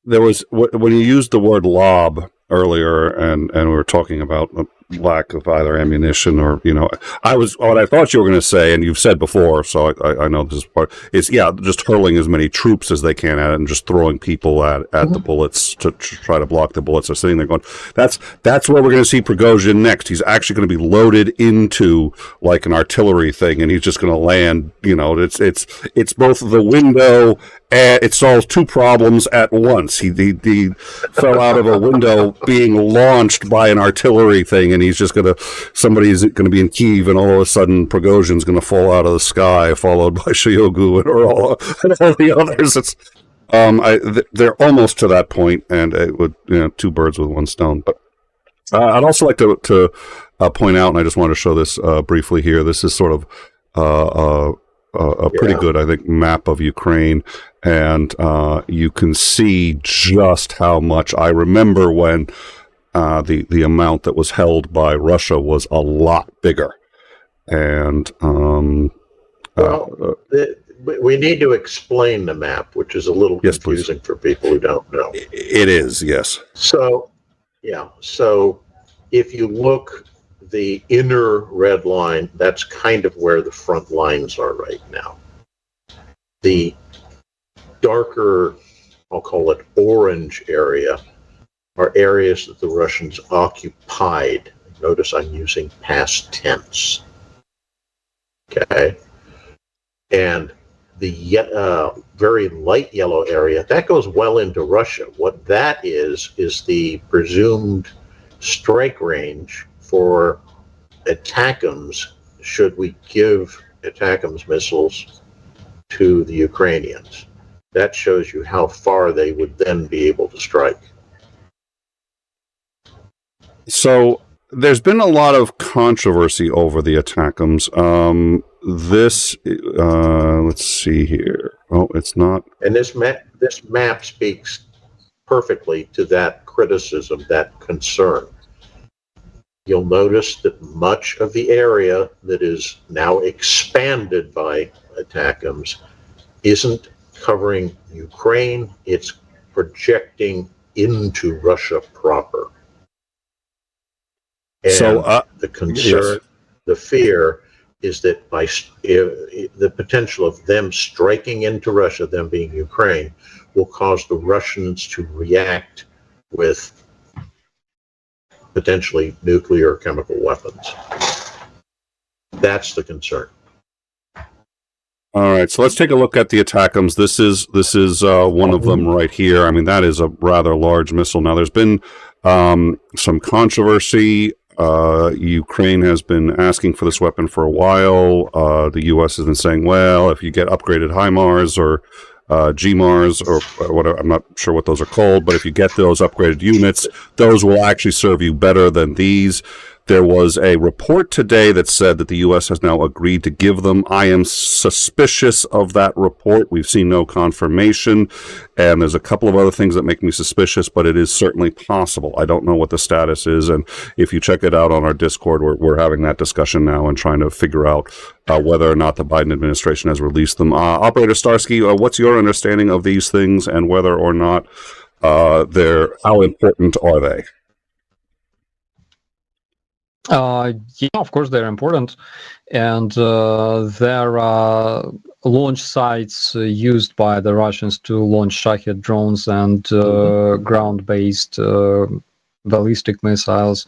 There was, when you used the word lob earlier, and we were talking about the lack of either ammunition or, you know, what I thought you were going to say, and you've said before, so I know this is part, is, yeah, just hurling as many troops as they can at it and just throwing people at the bullets to try to block the bullets. They're sitting there going, that's where we're going to see Prigozhin next. He's actually going to be loaded into like an artillery thing, and he's just going to land, you know, it's both the window, it solves two problems at once. He fell out of a window being launched by an artillery thing, and he's just somebody's going to be in Kyiv, and all of a sudden Prigozhin's going to fall out of the sky, followed by 𝐒𝐈 and all the others. They're almost to that point, and it would, you know, two birds with one stone. But I'd also like to point out, and I just want to show this briefly here. This is sort of a pretty good, I think, map of Ukraine, and you can see just how much. I remember when the amount that was held by Russia was a lot bigger, and we need to explain the map, which is a little Yes, confusing for people who don't know. It is, yes. So, yeah. So if you look, the inner red line, that's kind of where the front lines are right now. The darker, I'll call it orange area, are areas that the Russians occupied. Notice I'm using past tense. Okay. And the very light yellow area, that goes well into Russia. What that is the presumed strike range for ATACMS should we give ATACMS missiles to the Ukrainians. That shows you how far they would then be able to strike. So there's been a lot of controversy over the ATACMS. Let's see here. Oh, it's not. And this map speaks perfectly to that criticism, that concern. You'll notice that much of the area that is now expanded by ATACMS isn't covering Ukraine, it's projecting into Russia proper. And So, the concern, yes. the fear is that by the potential of them striking into Russia, them being Ukraine, will cause the Russians to react with potentially nuclear or chemical weapons. That's the concern. All right, so let's take a look at the ATACMS. This is one of them right here. I mean, that is a rather large missile. Now, there's been some controversy. Ukraine has been asking for this weapon for a while. The U.S. has been saying, well, if you get upgraded HIMARS or GMARS or whatever, I'm not sure what those are called, but if you get those upgraded units, those will actually serve you better than these. There was a report today that said that the U.S. has now agreed to give them. I am suspicious of that report. We've seen no confirmation, and there's a couple of other things that make me suspicious, but it is certainly possible. I don't know what the status is, and if you check it out on our Discord, we're having that discussion now and trying to figure out whether or not the Biden administration has released them. Operator Starsky, what's your understanding of these things and whether or not how important are they? Yeah, of course they're important, and there are launch sites used by the Russians to launch Shahed drones and ground-based ballistic missiles.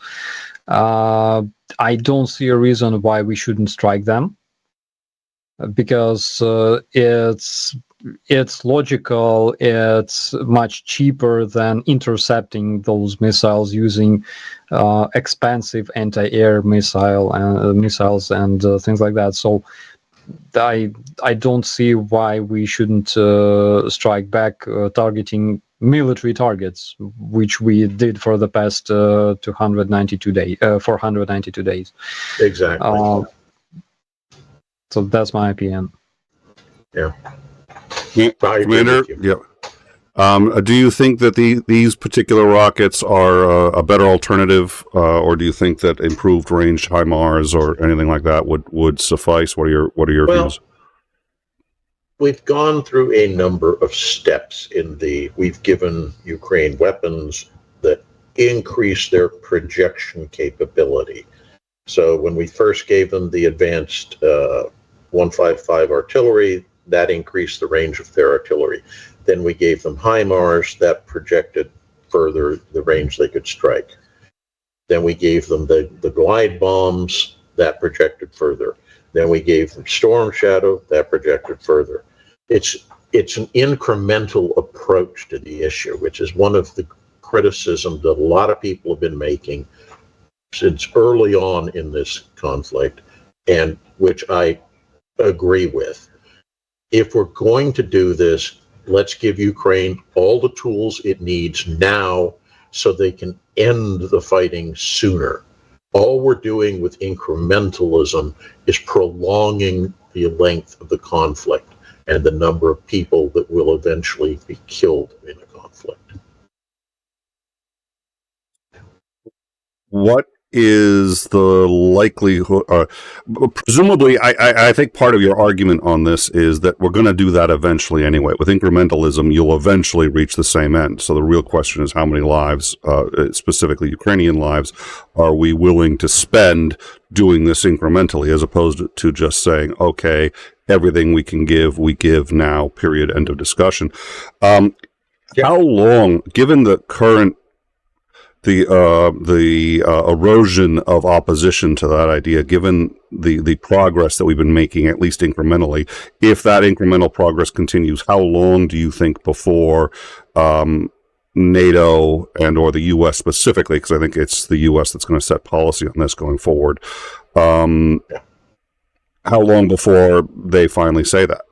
I don't see a reason why we shouldn't strike them, because it's logical, it's much cheaper than intercepting those missiles using expensive anti-air missiles and things like that. So I don't see why we shouldn't strike back targeting military targets, which we did for the past 492 days. Exactly. So that's my opinion. Yeah. Commander, do you think that these particular rockets are a better alternative, or do you think that improved range HIMARS or anything like that would suffice? What are your views? We've gone through a number of steps we've given Ukraine weapons that increase their projection capability. So when we first gave them the advanced 155 artillery, that increased the range of their artillery. Then we gave them HIMARS, that projected further the range they could strike. Then we gave them the glide bombs, that projected further. Then we gave them Storm Shadow, that projected further. It's an incremental approach to the issue, which is one of the criticisms that a lot of people have been making since early on in this conflict, and which I agree with. If we're going to do this, let's give Ukraine all the tools it needs now so they can end the fighting sooner. All we're doing with incrementalism is prolonging the length of the conflict and the number of people that will eventually be killed in a conflict. What is the likelihood? Presumably, I think part of your argument on this is that we're going to do that eventually anyway. With incrementalism, you'll eventually reach the same end. So the real question is how many lives, specifically Ukrainian lives, are we willing to spend doing this incrementally, as opposed to just saying, okay, everything we can give, we give now, period, end of discussion. How long, given the current the erosion of opposition to that idea, given the progress that we've been making, at least incrementally, if that incremental progress continues, how long do you think before NATO and or the U.S. specifically, because I think it's the U.S. that's going to set policy on this going forward, how long before they finally say that?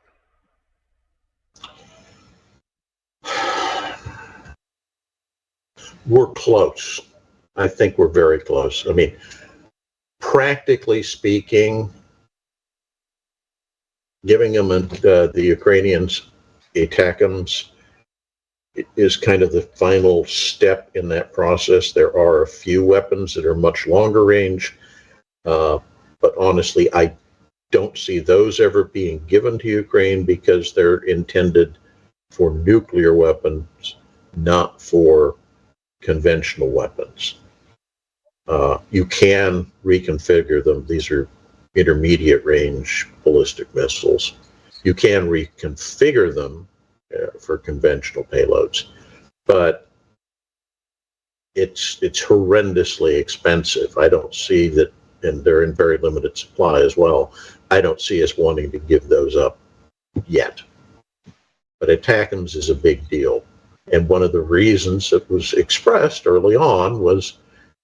We're close. I think we're very close. I mean, practically speaking, giving them the Ukrainians ATACMS is kind of the final step in that process. There are a few weapons that are much longer range, but honestly, I don't see those ever being given to Ukraine because they're intended for nuclear weapons, not for conventional weapons. You can reconfigure them. These are intermediate range ballistic missiles. You can reconfigure them for conventional payloads, but it's horrendously expensive. I don't see that, and they're in very limited supply as well. I don't see us wanting to give those up yet. But ATACMS is a big deal. And one of the reasons that was expressed early on was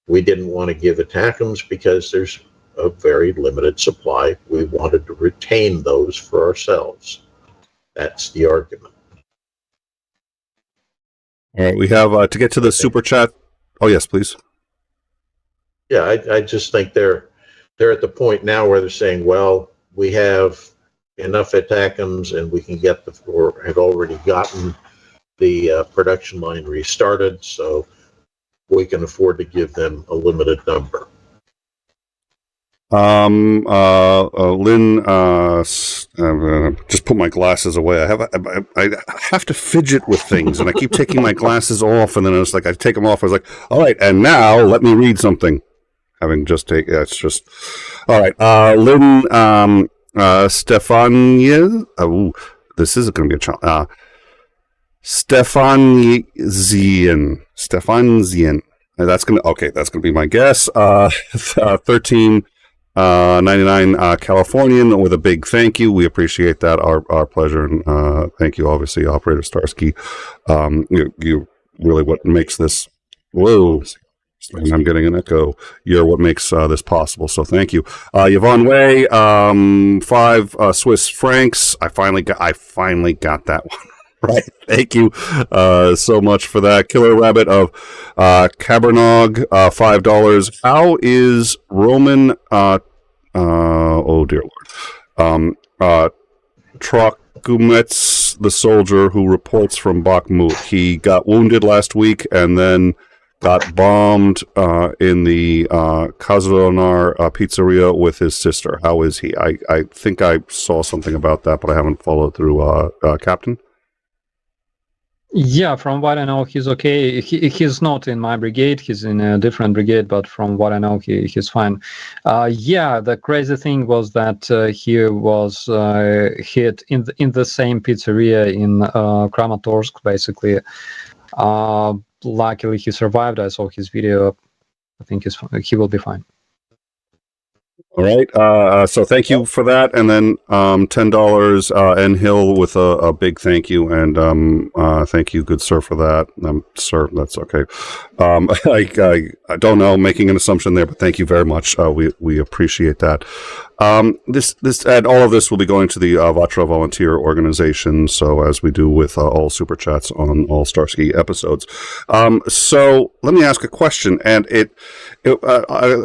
we didn't want to give ATACMS because there's a very limited supply. We wanted to retain those for ourselves. That's the argument. All right, we have to get to the super chat. Oh, yes, please. Yeah, I just think they're at the point now where they're saying, well, we have enough ATACMS and we can get or have already gotten the production line restarted, so we can afford to give them a limited number. Lynn, just put my glasses away. I have to fidget with things, and I keep taking my glasses off, and then it's like I take them off. I was like, all right, and now let me read something. Having just it's just all right. Lynn, Stefania. Oh, this is going to be a challenge. Stefanzian. That's gonna be my guess. 1399 Californian with a big thank you. We appreciate that. Our pleasure, and thank you, obviously, Operator Starsky. You really what makes this. Whoa. And I'm getting an echo. You're what makes this possible. So thank you, Yvonne Way. 5 Swiss francs. I finally got that one. Right. Thank you so much for that. Killer Rabbit of Cabernog, $5. How is Roman, oh dear Lord, Trokumets, the soldier who reports from Bakhmut? He got wounded last week and then got bombed in the Kazranar pizzeria with his sister. How is he? I think I saw something about that, but I haven't followed through. Captain? Yeah, from what I know, he's okay. He's not in my brigade. He's in a different brigade, but from what I know, he's fine. Yeah, the crazy thing was that he was hit in the same pizzeria in Kramatorsk, basically. Luckily, he survived. I saw his video. I think he will be fine. All right. So thank you for that. And then $10 N Hill with a big thank you. And thank you, good sir, for that. Sir, that's okay. I don't know, making an assumption there, but thank you very much. We appreciate that. This and all of this will be going to the Vatra Volunteer Organization. So as we do with all super chats on all Starsky episodes. So let me ask a question. And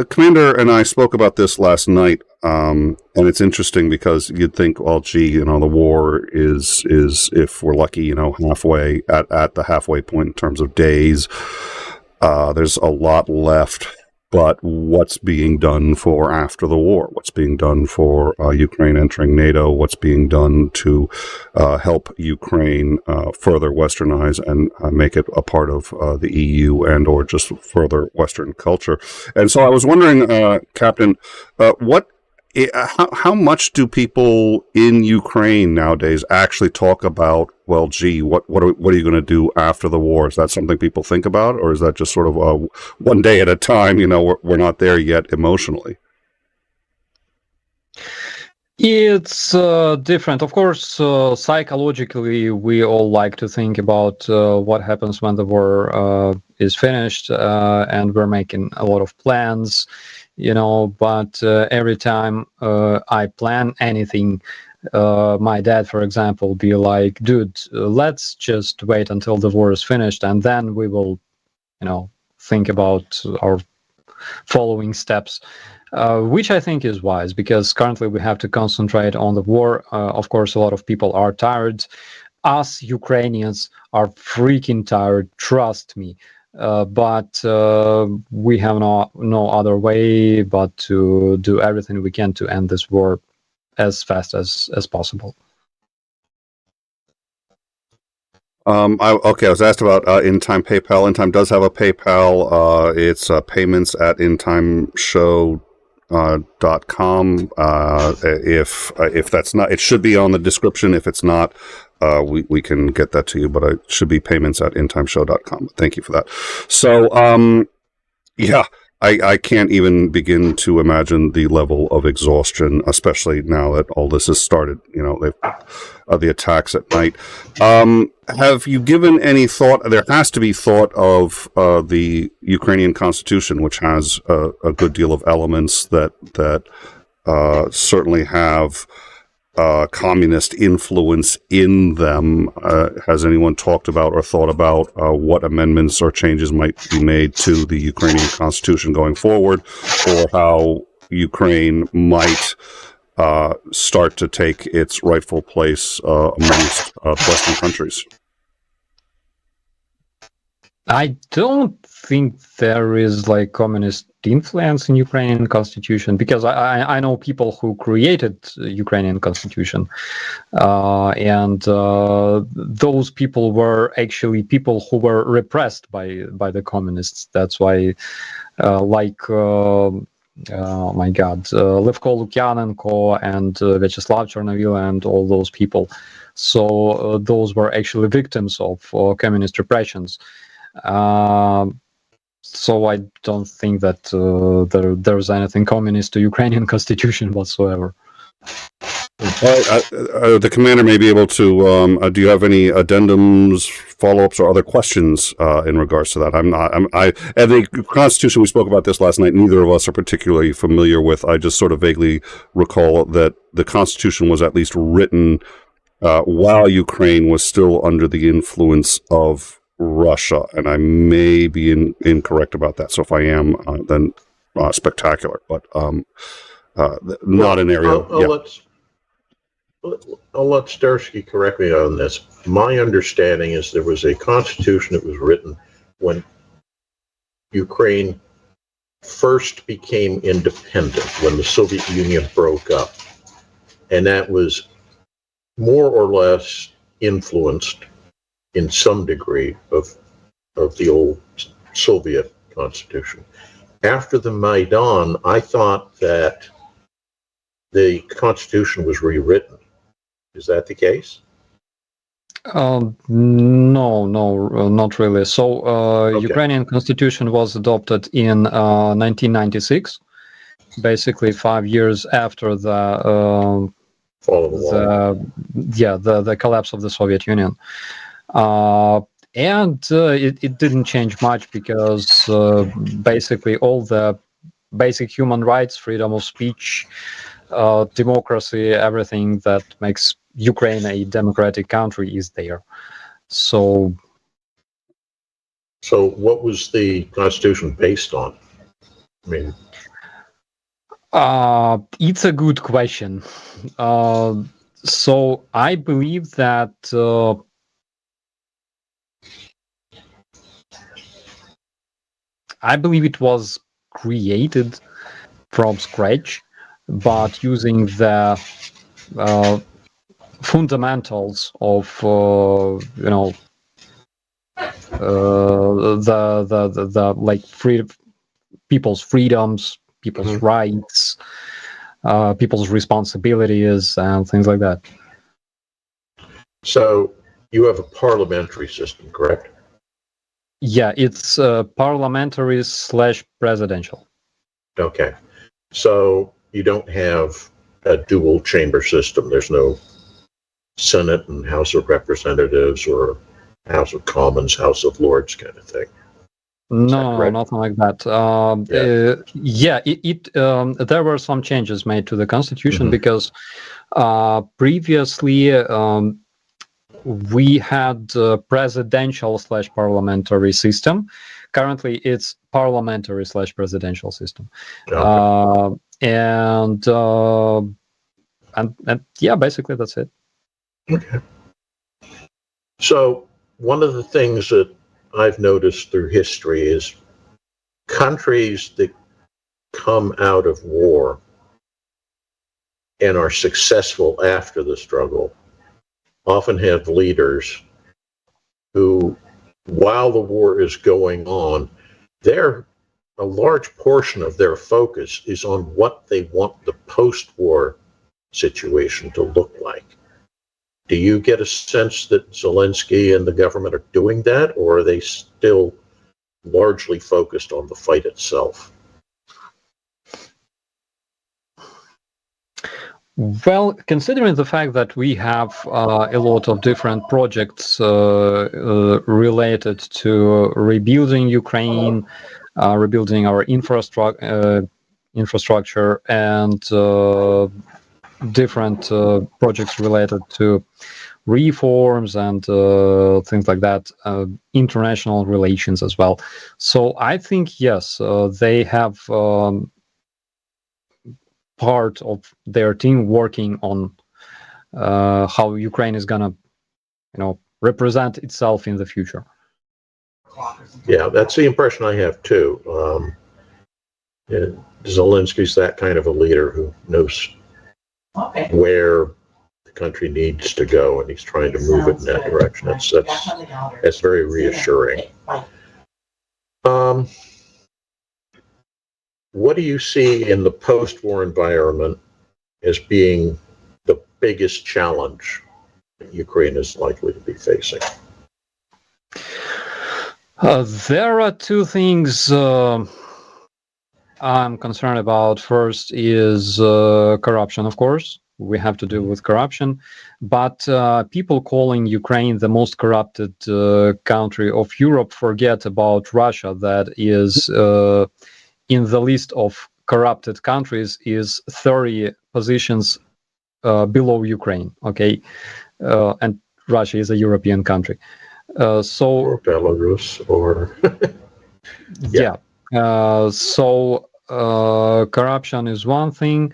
Commander and I spoke about this last night. And it's interesting because you'd think, well, gee, the war is if we're lucky, halfway at the halfway point in terms of days. There's a lot left. but what's being done for after the war, what's being done for Ukraine entering NATO, what's being done to help Ukraine further westernize and make it a part of the EU and or just further Western culture. And so I was wondering, Captain, how much do people in Ukraine nowadays actually talk about, well, gee, what are you going to do after the war? Is that something people think about, or is that just sort of one day at a time? We're not there yet emotionally. It's different. Of course, psychologically, we all like to think about what happens when the war is finished, and we're making a lot of plans. But every time I plan anything, my dad, for example, be like, dude, let's just wait until the war is finished, and then we will, think about our following steps, which I think is wise, because currently we have to concentrate on the war. Of course, a lot of people are tired. Us Ukrainians are freaking tired, trust me. But we have no other way but to do everything we can to end this war as fast as possible. I was asked about In-Time PayPal. In-Time does have a PayPal. It's payments at intimeshow.com. If that's not, it should be on the description. If it's not, we can get that to you, but it should be payments at intimeshow.com. Thank you for that. So, I can't even begin to imagine the level of exhaustion, especially now that all this has started, the attacks at night. Have you given any thought? There has to be thought of the Ukrainian Constitution, which has a good deal of elements that certainly have communist influence in them. Has anyone talked about or thought about what amendments or changes might be made to the Ukrainian Constitution going forward, or how Ukraine might start to take its rightful place amongst Western countries? I don't think there is communist influence in Ukrainian constitution, because I know people who created Ukrainian constitution, and those people were actually people who were repressed by the communists. That's why, oh my God, 𝐒𝐤𝐜𝐴𝐿𝐿 and 𝐿 and all those people. So those were actually victims of communist repressions. So I don't think that there's anything communist to Ukrainian constitution whatsoever. The commander may be able to. Do you have any addendums, follow-ups, or other questions in regards to that? And the Constitution, we spoke about this last night. Neither of us are particularly familiar with. I just sort of vaguely recall that the Constitution was at least written while Ukraine was still under the influence of Russia, and I may be incorrect about that. So if I am, then spectacular, but not an area. I'll let Starsky correct me on this. My understanding is there was a constitution that was written when Ukraine first became independent, when the Soviet Union broke up, and that was more or less influenced in some degree of the old Soviet constitution. After the Maidan, I thought that the constitution was rewritten. Is that the case? No, not really. So Okay. Ukrainian constitution was adopted in 1996, basically 5 years after the Fall of the wall. the collapse of the Soviet Union. And it didn't change much, because basically all the basic human rights, freedom of speech, democracy, everything that makes Ukraine a democratic country is there. So what was the constitution based on? I mean, it's a good question. So I believe that it was created from scratch, but using the fundamentals of the like people's freedoms, people's rights, people's responsibilities, and things like that. So you have a parliamentary system, correct? Yeah, it's parliamentary / presidential. Okay. So you don't have a dual chamber system. There's no Senate and House of Representatives or House of Commons, House of Lords kind of thing. No, nothing like that. There were some changes made to the constitution because previously we had presidential / parliamentary system. Currently, it's parliamentary / presidential system. Okay. And yeah, basically that's it. Okay. So one of the things that I've noticed through history is countries that come out of war and are successful after the struggle often have leaders who, while the war is going on, a large portion of their focus is on what they want the post-war situation to look like. Do you get a sense that Zelensky and the government are doing that, or are they still largely focused on the fight itself? Well, considering the fact that we have a lot of different projects related to rebuilding Ukraine, rebuilding our infrastructure, and different projects related to reforms and things like that, international relations as well. So I think, yes, they have part of their team working on how Ukraine is gonna, represent itself in the future. Yeah, that's the impression I have too. Zelensky's that kind of a leader who knows where the country needs to go, and he's trying to move it in that direction. That's very reassuring. What do you see in the post-war environment as being the biggest challenge that Ukraine is likely to be facing? There are two things I'm concerned about. First is corruption, of course. We have to deal with corruption. But people calling Ukraine the most corrupted country of Europe forget about Russia, that is in the list of corrupted countries, is 30 positions below Ukraine, okay? And Russia is a European country. Or Belarus, or... So corruption is one thing.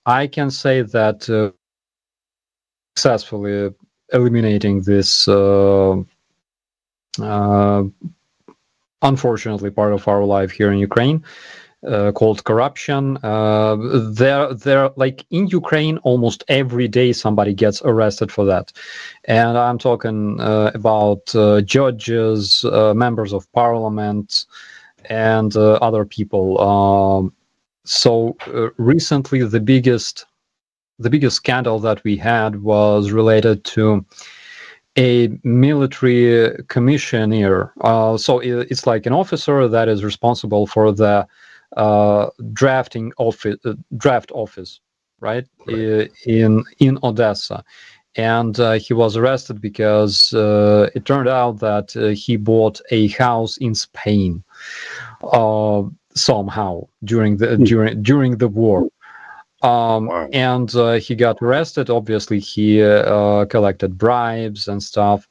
I can say that successfully eliminating this unfortunately part of our life here in Ukraine, called corruption. There, like in Ukraine, almost every day somebody gets arrested for that, and I'm talking about judges, members of parliament, and other people. So recently, the biggest scandal that we had was related to a military commissioner. So it's like an officer that is responsible for the draft office, right? In Odessa. And he was arrested because it turned out that he bought a house in Spain somehow during the war. Wow. And he got arrested. Obviously, he collected bribes and stuff.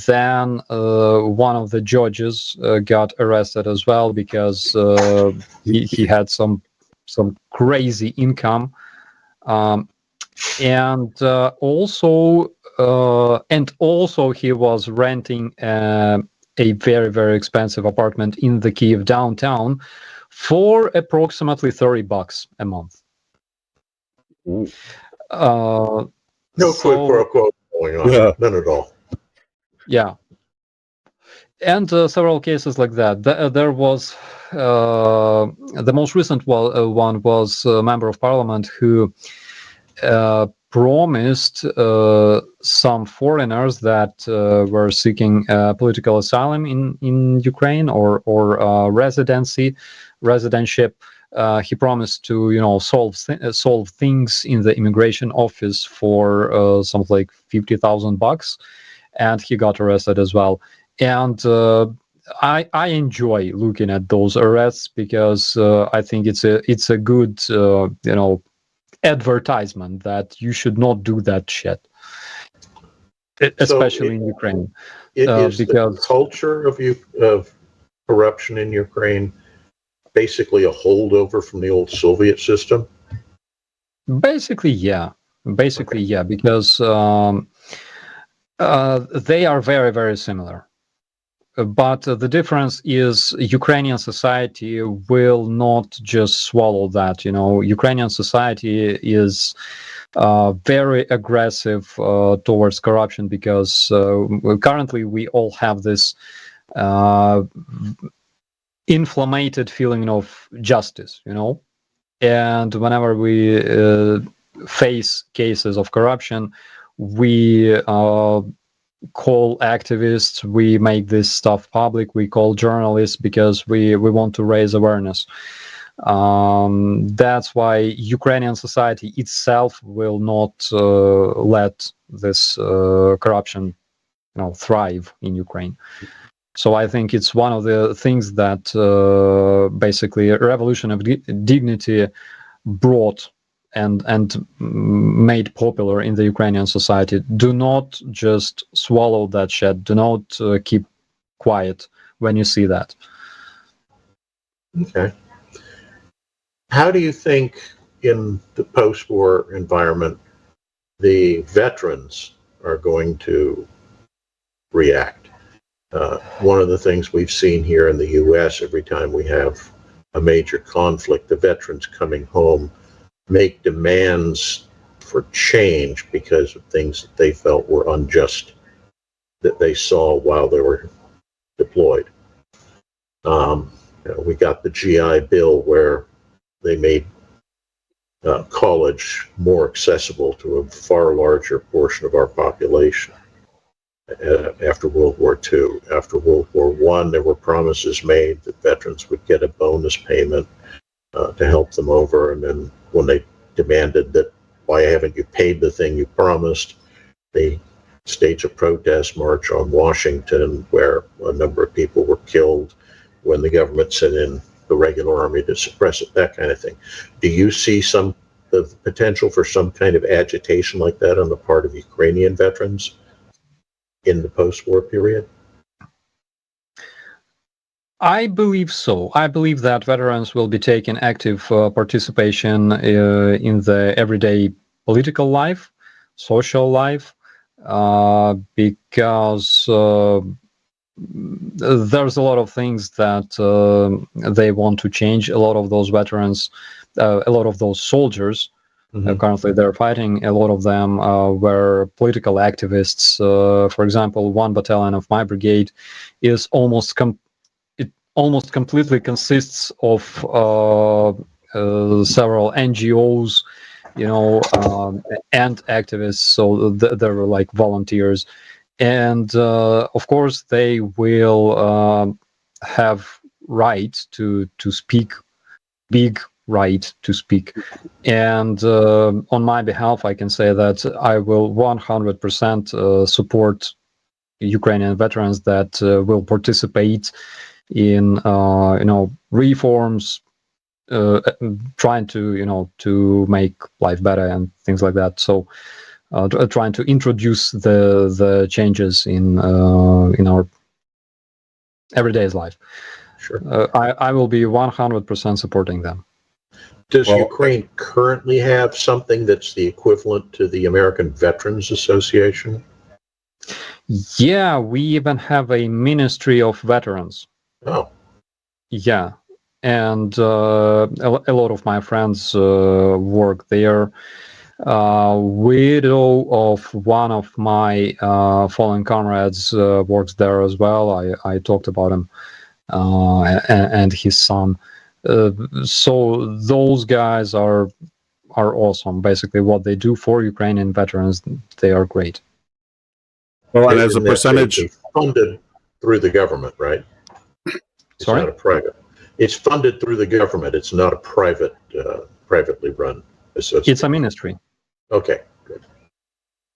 Then one of the judges got arrested as well because he had some crazy income. And also he was renting a very, very expensive apartment in the Kyiv downtown for approximately $30 a month. Ooh. No quid pro quo going on. Yeah. None at all. Yeah. And several cases like that. There was the most recent one was a member of parliament who promised some foreigners that were seeking political asylum in Ukraine or residentship. He promised to solve things in the immigration office for something like $50,000, and he got arrested as well. And I enjoy looking at those arrests because I think it's a good advertisement that you should not do that shit, especially in Ukraine. Is because the culture of corruption in Ukraine basically a holdover from the old Soviet system? basically yeah, because they are very, very similar. But the difference is Ukrainian society will not just swallow that. Ukrainian society is very aggressive towards corruption because currently we all have this inflamed feeling of justice, and whenever we face cases of corruption, we call activists, we make this stuff public, we call journalists because we want to raise awareness. That's why Ukrainian society itself will not let this corruption thrive in Ukraine. So I think it's one of the things that basically a revolution of dignity brought and made popular in the Ukrainian society. Do not just swallow that shit. Do not keep quiet when you see that. Okay. How do you think in the post-war environment the veterans are going to react? One of the things we've seen here in the U.S. every time we have a major conflict, the veterans coming home make demands for change because of things that they felt were unjust that they saw while they were deployed. We got the GI Bill where they made college more accessible to a far larger portion of our population. After World War II. After World War I, there were promises made that veterans would get a bonus payment to help them over, and then when they demanded that, why haven't you paid the thing you promised, they staged a protest march on Washington where a number of people were killed when the government sent in the regular army to suppress it, that kind of thing. Do you see the potential for some kind of agitation like that on the part of Ukrainian veterans in the post-war period? I believe so. I believe that veterans will be taking active participation in the everyday political life, social life, because there's a lot of things that they want to change. A lot of those veterans, a lot of those soldiers, currently they're fighting, a lot of them were political activists. For example, one battalion of my brigade is almost completely consists of several NGOs, and activists. So they're like volunteers, and of course they will have right to speak, big right to speak. And on my behalf, I can say that I will 100% support Ukrainian veterans that will participate in reforms, trying to make life better and things like that. So trying to introduce the changes in our everyday life. Sure. I will be 100% supporting them. Does Ukraine currently have something that's the equivalent to the American Veterans Association? Yeah, we even have a Ministry of Veterans. Oh. Yeah. and a lot of my friends work there. Widow of one of my fallen comrades works there as well. I talked about him and his son. So those guys are awesome. Basically, what they do for Ukrainian veterans, they are great. Well, and as a percentage, it's funded through the government, right? It's Sorry? not a private. It's funded through the government. It's not a private, privately run association. It's a ministry. Okay, good.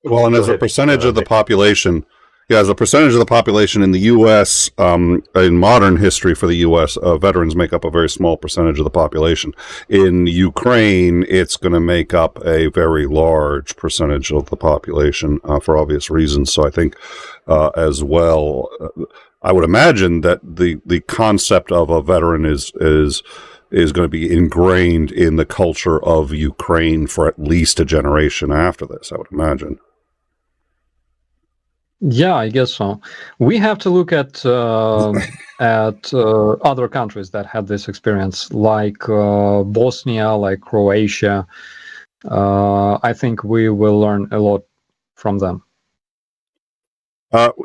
well, and as a percentage of the population, yeah, as a percentage of the population in the U.S., in modern history for the U.S., veterans make up a very small percentage of the population. In Ukraine, it's going to make up a very large percentage of the population for obvious reasons. So I think as well, I would imagine that the concept of a veteran is going to be ingrained in the culture of Ukraine for at least a generation after this, I would imagine. Yeah, I guess so. We have to look at other countries that had this experience, like Bosnia, like Croatia. I think we will learn a lot from them.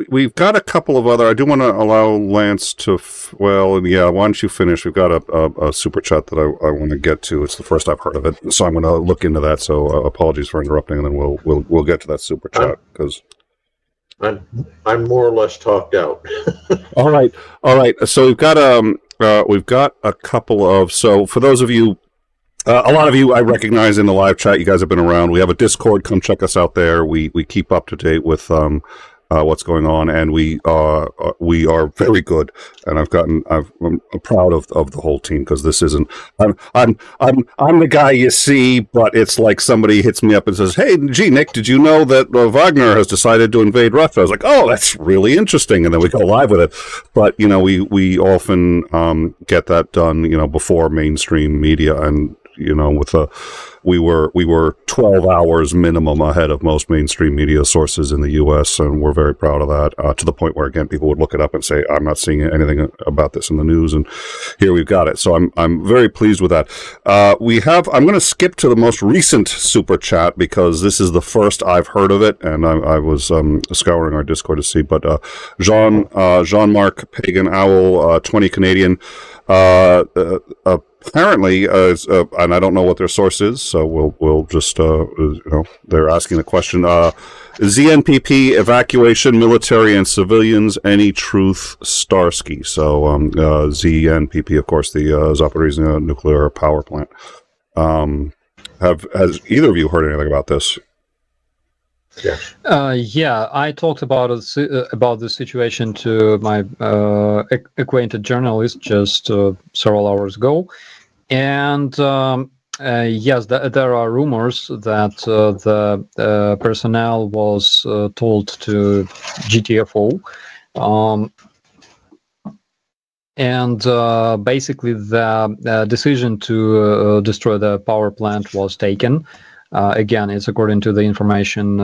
We've got a couple of other. I do want to allow Lance to. Well, yeah. Why don't you finish? We've got a super chat that I want to get to. It's the first I've heard of it, so I'm going to look into that. So apologies for interrupting, and then we'll get to that super chat because. I'm more or less talked out. All right. So we've got a couple of. So for those of you, a lot of you I recognize in the live chat. You guys have been around. We have a Discord. Come check us out there. We keep up to date with what's going on, and we are very good. And I'm proud of the whole team because this isn't. I'm the guy you see, but it's like somebody hits me up and says, "Hey, gee, Nick, did you know that Wagner has decided to invade Russia?" I was like, "Oh, that's really interesting," and then we go live with it. But we often get that done, before mainstream media, and with we were 12 hours minimum ahead of most mainstream media sources in the U.S., and we're very proud of that, to the point where, again, people would look it up and say, I'm not seeing anything about this in the news, and here we've got it. So I'm very pleased with that. I'm going to skip to the most recent super chat because this is the first I've heard of it, and I was scouring our Discord to see, but Jean-Marc Pagan Owl, 20 Canadian, apparently, and I don't know what their source is, so we'll just, they're asking the question, ZNPP, evacuation, military and civilians, any truth, Starsky. So ZNPP, of course, the Zaporizhzhia nuclear power plant. Has either of you heard anything about this? Yeah, I talked about the situation to my acquainted journalist just several hours ago, and yes, there are rumors that the personnel was told to GTFO, and basically the decision to destroy the power plant was taken. Again, it's according to the information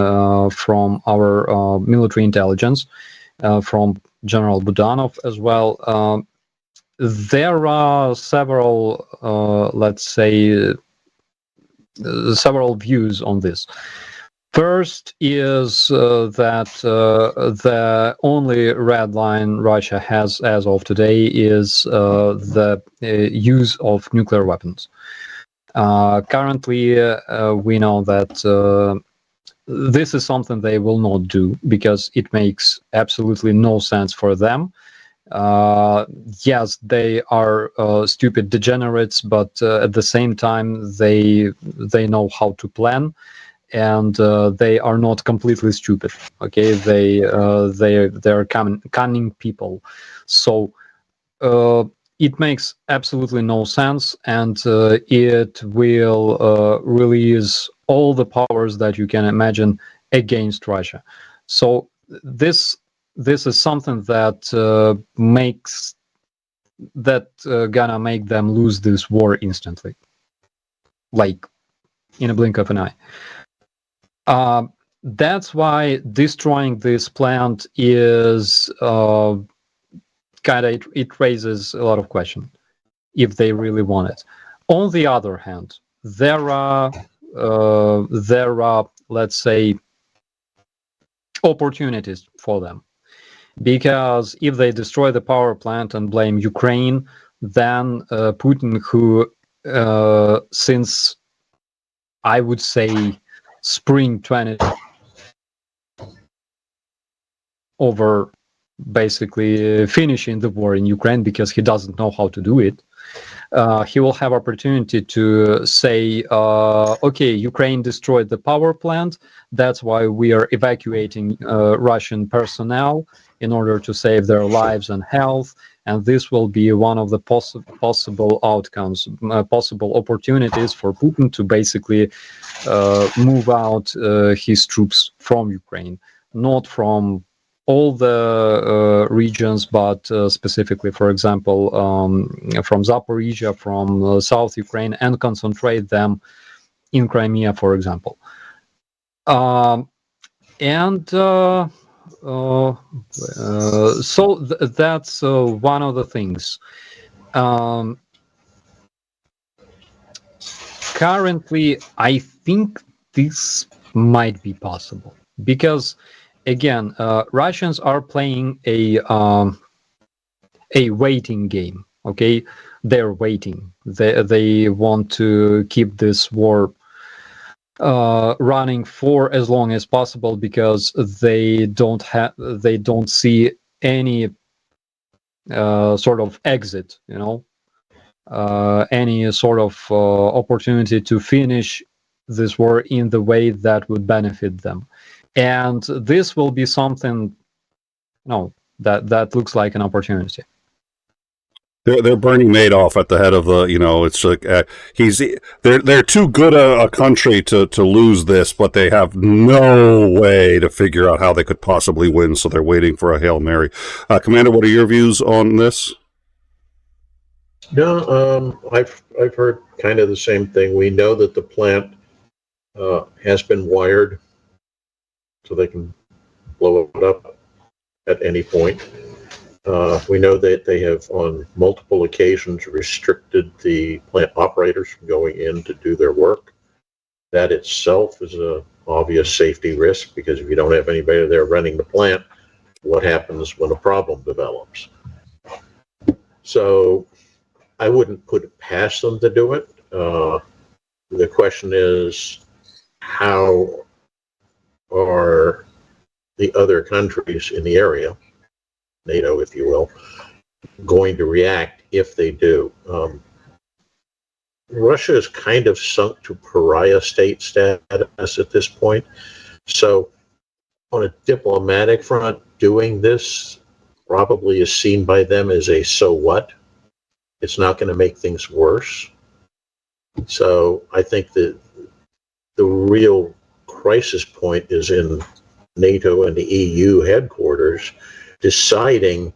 from our military intelligence, from General Budanov as well. There are several, let's say, several views on this. First is that the only red line Russia has as of today is the use of nuclear weapons. Currently, we know that this is something they will not do because it makes absolutely no sense for them. Yes, they are stupid degenerates, but at the same time, they know how to plan, and they are not completely stupid. Okay, they're cunning people. So it makes absolutely no sense, and it will release all the powers that you can imagine against Russia. So this is something that gonna make them lose this war instantly, like in a blink of an eye. That's why destroying this plant is it raises a lot of questions. if they really want it. On the other hand, there are let's say opportunities for them, because if they destroy the power plant and blame Ukraine, then Putin, who since I would say spring 20 over basically finishing the war in Ukraine, because he doesn't know how to do it, he will have opportunity to say, okay, Ukraine destroyed the power plant, that's why we are evacuating Russian personnel in order to save their lives and health, and this will be one of the possible outcomes, possible opportunities for Putin to basically move out his troops from Ukraine, not from all the regions, but specifically, for example, from Zaporizhia, from South Ukraine, and concentrate them in Crimea, for example. So that's one of the things. Currently, I think this might be possible, because again, Russians are playing a waiting game. Okay, they're waiting. They want to keep this war running for as long as possible, because they don't see any sort of exit, you know, any sort of opportunity to finish this war in the way that would benefit them. And this will be something, that looks like an opportunity. They're burning Madoff at the head of the, it's like they're too good a country to lose this, but they have no way to figure out how they could possibly win, so they're waiting for a Hail Mary. Commander, what are your views on this? No, I've heard kind of the same thing. We know that the plant has been wired so they can blow it up at any point. We know that they have on multiple occasions restricted the plant operators from going in to do their work. That itself is an obvious safety risk, because if you don't have anybody there running the plant, what happens when a problem develops? So I wouldn't put it past them to do it. The question is, how are the other countries in the area, NATO, if you will, going to react if they do? Russia is kind of sunk to pariah state status at this point. So on a diplomatic front, doing this probably is seen by them as a so what. It's not going to make things worse. So I think that the real crisis point is in NATO and the EU headquarters deciding,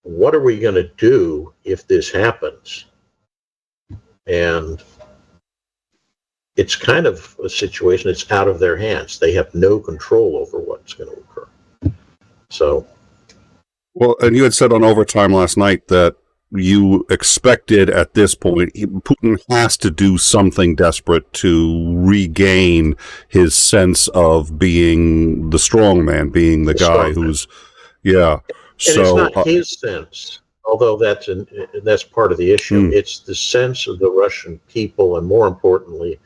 what are we going to do if this happens? And it's kind of a situation that's out of their hands. They have no control over what's going to occur. So, well, and you had said on Overtime last night that you expected at this point Putin has to do something desperate to regain his sense of being the strong man, being the guy who's, yeah. And it's not his sense, although that's part of the issue. It's the sense of the Russian people, and more importantly,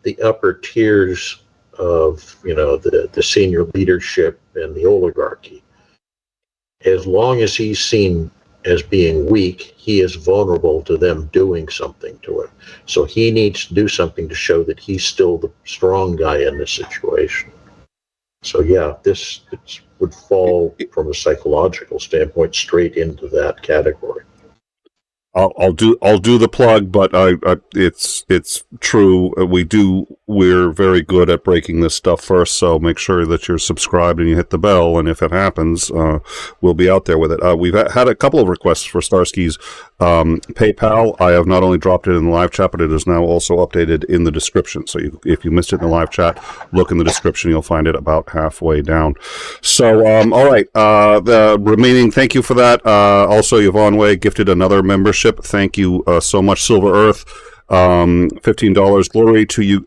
the upper tiers of the senior leadership and the oligarchy. As long as he's seen as being weak, he is vulnerable to them doing something to him. So he needs to do something to show that he's still the strong guy in this situation. So yeah, this would fall from a psychological standpoint straight into that category. I'll do the plug, but it's true. We do we're very good at breaking this stuff first, so make sure that you're subscribed and you hit the bell, and if it happens, we'll be out there with it. We've had a couple of requests for Starsky's PayPal. I have not only dropped it in the live chat, but it is now also updated in the description. So if you missed it in the live chat, look in the description. You'll find it about halfway down. So, all right. The remaining, thank you for that. Also, Yvonne Way gifted another membership. Thank you so much, Silver Earth. $15. Glory to you.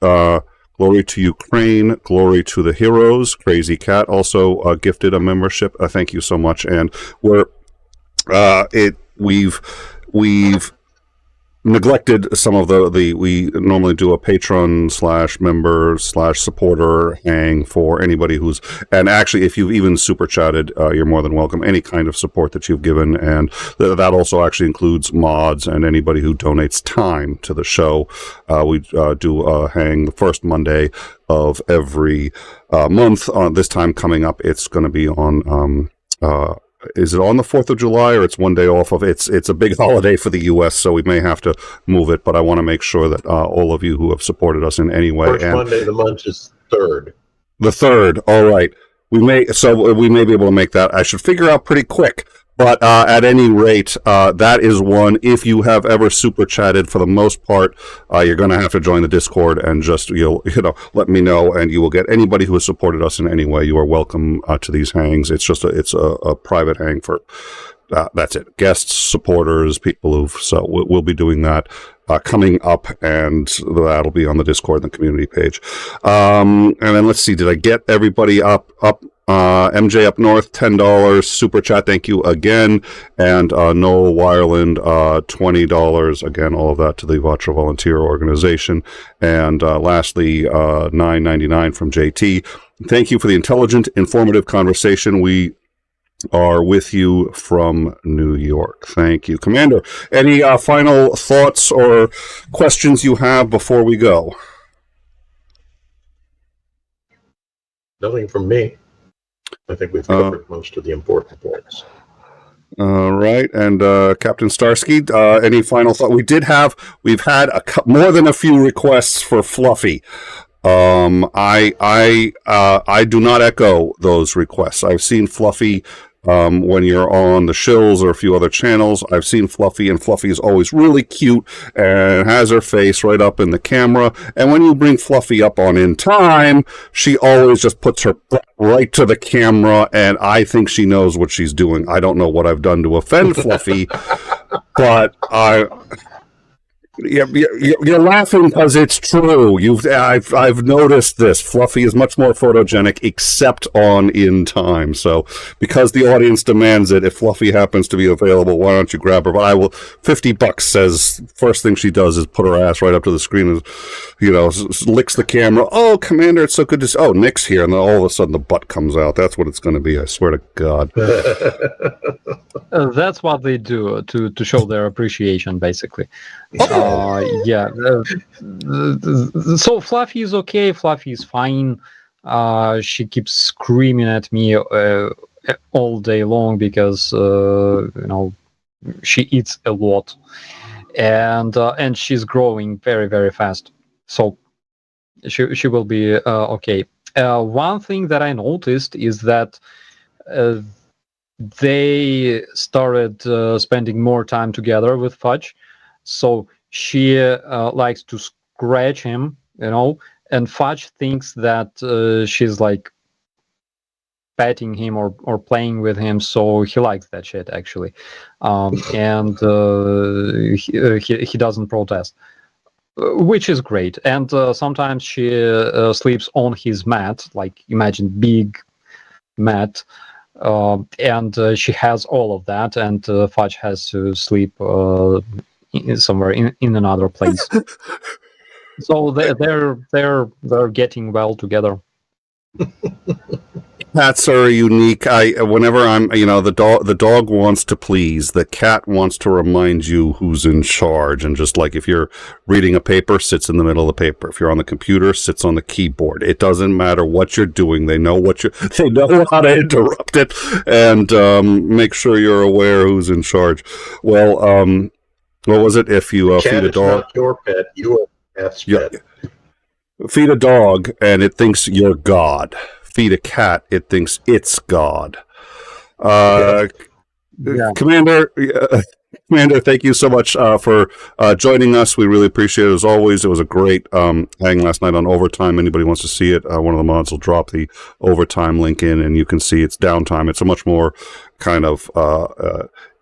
Glory to Ukraine. Glory to the heroes. Crazy Cat also gifted a membership. Thank you so much. And we've neglected some of we normally do a patron / member / supporter hang for anybody and actually if you've even super chatted, you're more than welcome. Any kind of support that you've given, and that also actually includes mods and anybody who donates time to the show. We do a hang the first Monday of every month. This time coming up, it's going to be on is it on the 4th of July, or it's one day off of it's a big holiday for the U.S., so we may have to move it, but I want to make sure that all of you who have supported us in any way. First Monday of the month is 3rd. The 3rd, all right. We may be able to make that. I should figure out pretty quick. But at any rate, that is one. If you have ever super chatted, for the most part, you're going to have to join the Discord and just let me know, and you will get anybody who has supported us in any way. You are welcome to these hangs. It's just a private hang for that's it. Guests, supporters, people so we'll be doing that coming up, and that'll be on the Discord and the community page. And then let's see, did I get everybody up? MJ up north, $10 super chat, thank you again. And Noel Wireland, $20 again, all of that to the Vatra Volunteer Organization. And lastly, $9.99 from JT. Thank you for the intelligent, informative conversation. We are with you from New York. Thank you, Commander. Any final thoughts or questions you have before we go? Nothing from me. I think we've covered most of the important points. All right, and Captain Starsky, any final thought? We've had more than a few requests for Fluffy. I do not echo those requests. I've seen Fluffy when you're on the Shills or a few other channels. I've seen Fluffy, and Fluffy is always really cute and has her face right up in the camera. And when you bring Fluffy up on In Time, she always just puts her butt right to the camera, and I think she knows what she's doing. I don't know what I've done to offend Fluffy, but you're laughing because it's true. I've noticed this. Fluffy is much more photogenic, except on In Time. So, because the audience demands it, if Fluffy happens to be available, why don't you grab her? But I will. $50 says first thing she does is put her ass right up to the screen and, licks the camera. Oh, Commander, it's so good to see. Oh, Nick's here, and then all of a sudden the butt comes out. That's what it's going to be. I swear to God. That's what they do to show their appreciation, basically. So Fluffy is okay. Fluffy is fine. She keeps screaming at me all day long because she eats a lot, and she's growing very, very fast. So she will be okay. One thing that I noticed is that they started spending more time together with Fudge. So she likes to scratch him, and Fudge thinks that she's like petting him or playing with him, so he likes that shit actually, and he doesn't protest, which is great. And sometimes she sleeps on his mat, like imagine big mat, and she has all of that, and Fudge has to sleep somewhere in another place. So they're getting well together. Cats are unique. Whenever I'm, the dog wants to please. The cat wants to remind you who's in charge. And just like if you're reading a paper, sits in the middle of the paper. If you're on the computer, sits on the keyboard. It doesn't matter what you're doing. They know they know how to interrupt it and make sure you're aware who's in charge. Well, what was it? If you feed a dog, not your pet, you are pet's pet. Feed a dog, and it thinks you're God. Feed a cat, it thinks it's God. Yeah. Commander, thank you so much for joining us. We really appreciate it as always. It was a great hang last night on Overtime. Anybody wants to see it, one of the mods will drop the Overtime link in, and you can see it's downtime. It's a much more kind of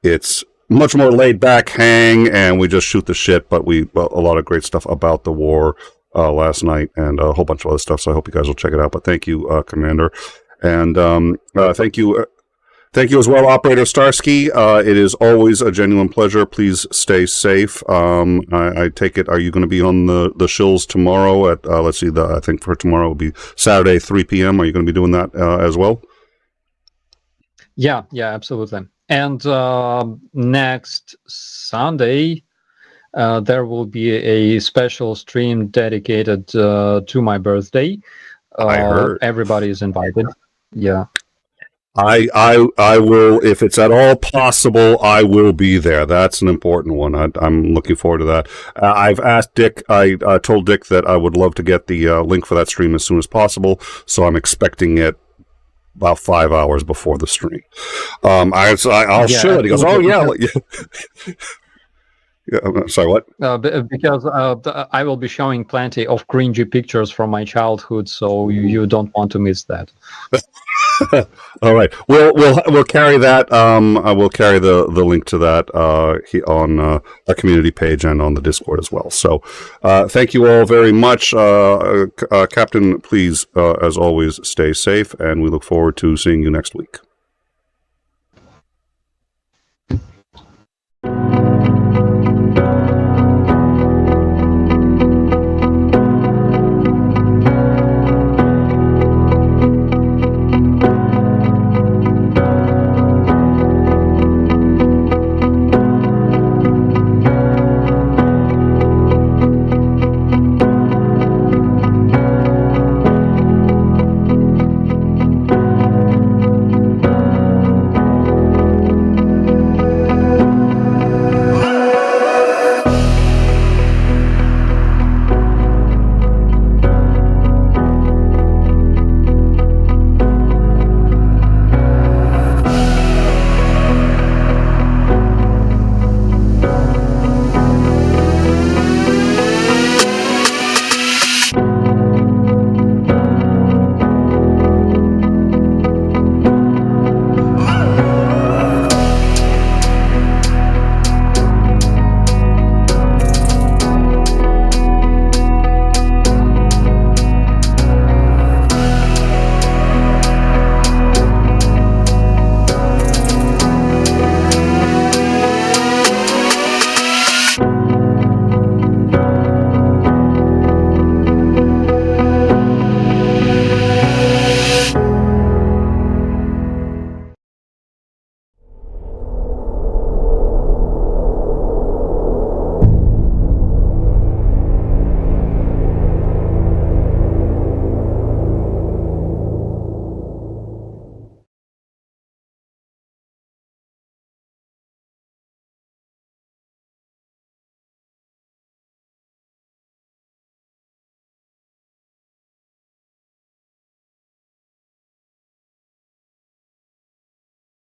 it's much more laid back hang, and we just shoot the shit. But a lot of great stuff about the war last night, and a whole bunch of other stuff. So I hope you guys will check it out. But thank you, Commander, and thank you. Thank you as well, Operator Starsky. It is always a genuine pleasure. Please stay safe. I take it, are you going to be on the shills tomorrow at, let's see, I think for tomorrow will be Saturday, 3 p.m. Are you going to be doing that as well? Yeah, absolutely. And next Sunday, there will be a special stream dedicated to my birthday. I heard. Everybody is invited. Yeah. I will, if it's at all possible, I will be there. That's an important one. I'm looking forward to that. I've asked Dick, I told Dick that I would love to get the link for that stream as soon as possible, so I'm expecting it about 5 hours before the stream. I'll share it. He goes, oh, yeah. Yeah, I'm sorry, what? Because I will be showing plenty of cringy pictures from my childhood, so you don't want to miss that. All right, we'll carry that. I will carry the link to that on our community page and on the Discord as well. So, thank you all very much, Captain. Please, as always, stay safe, and we look forward to seeing you next week.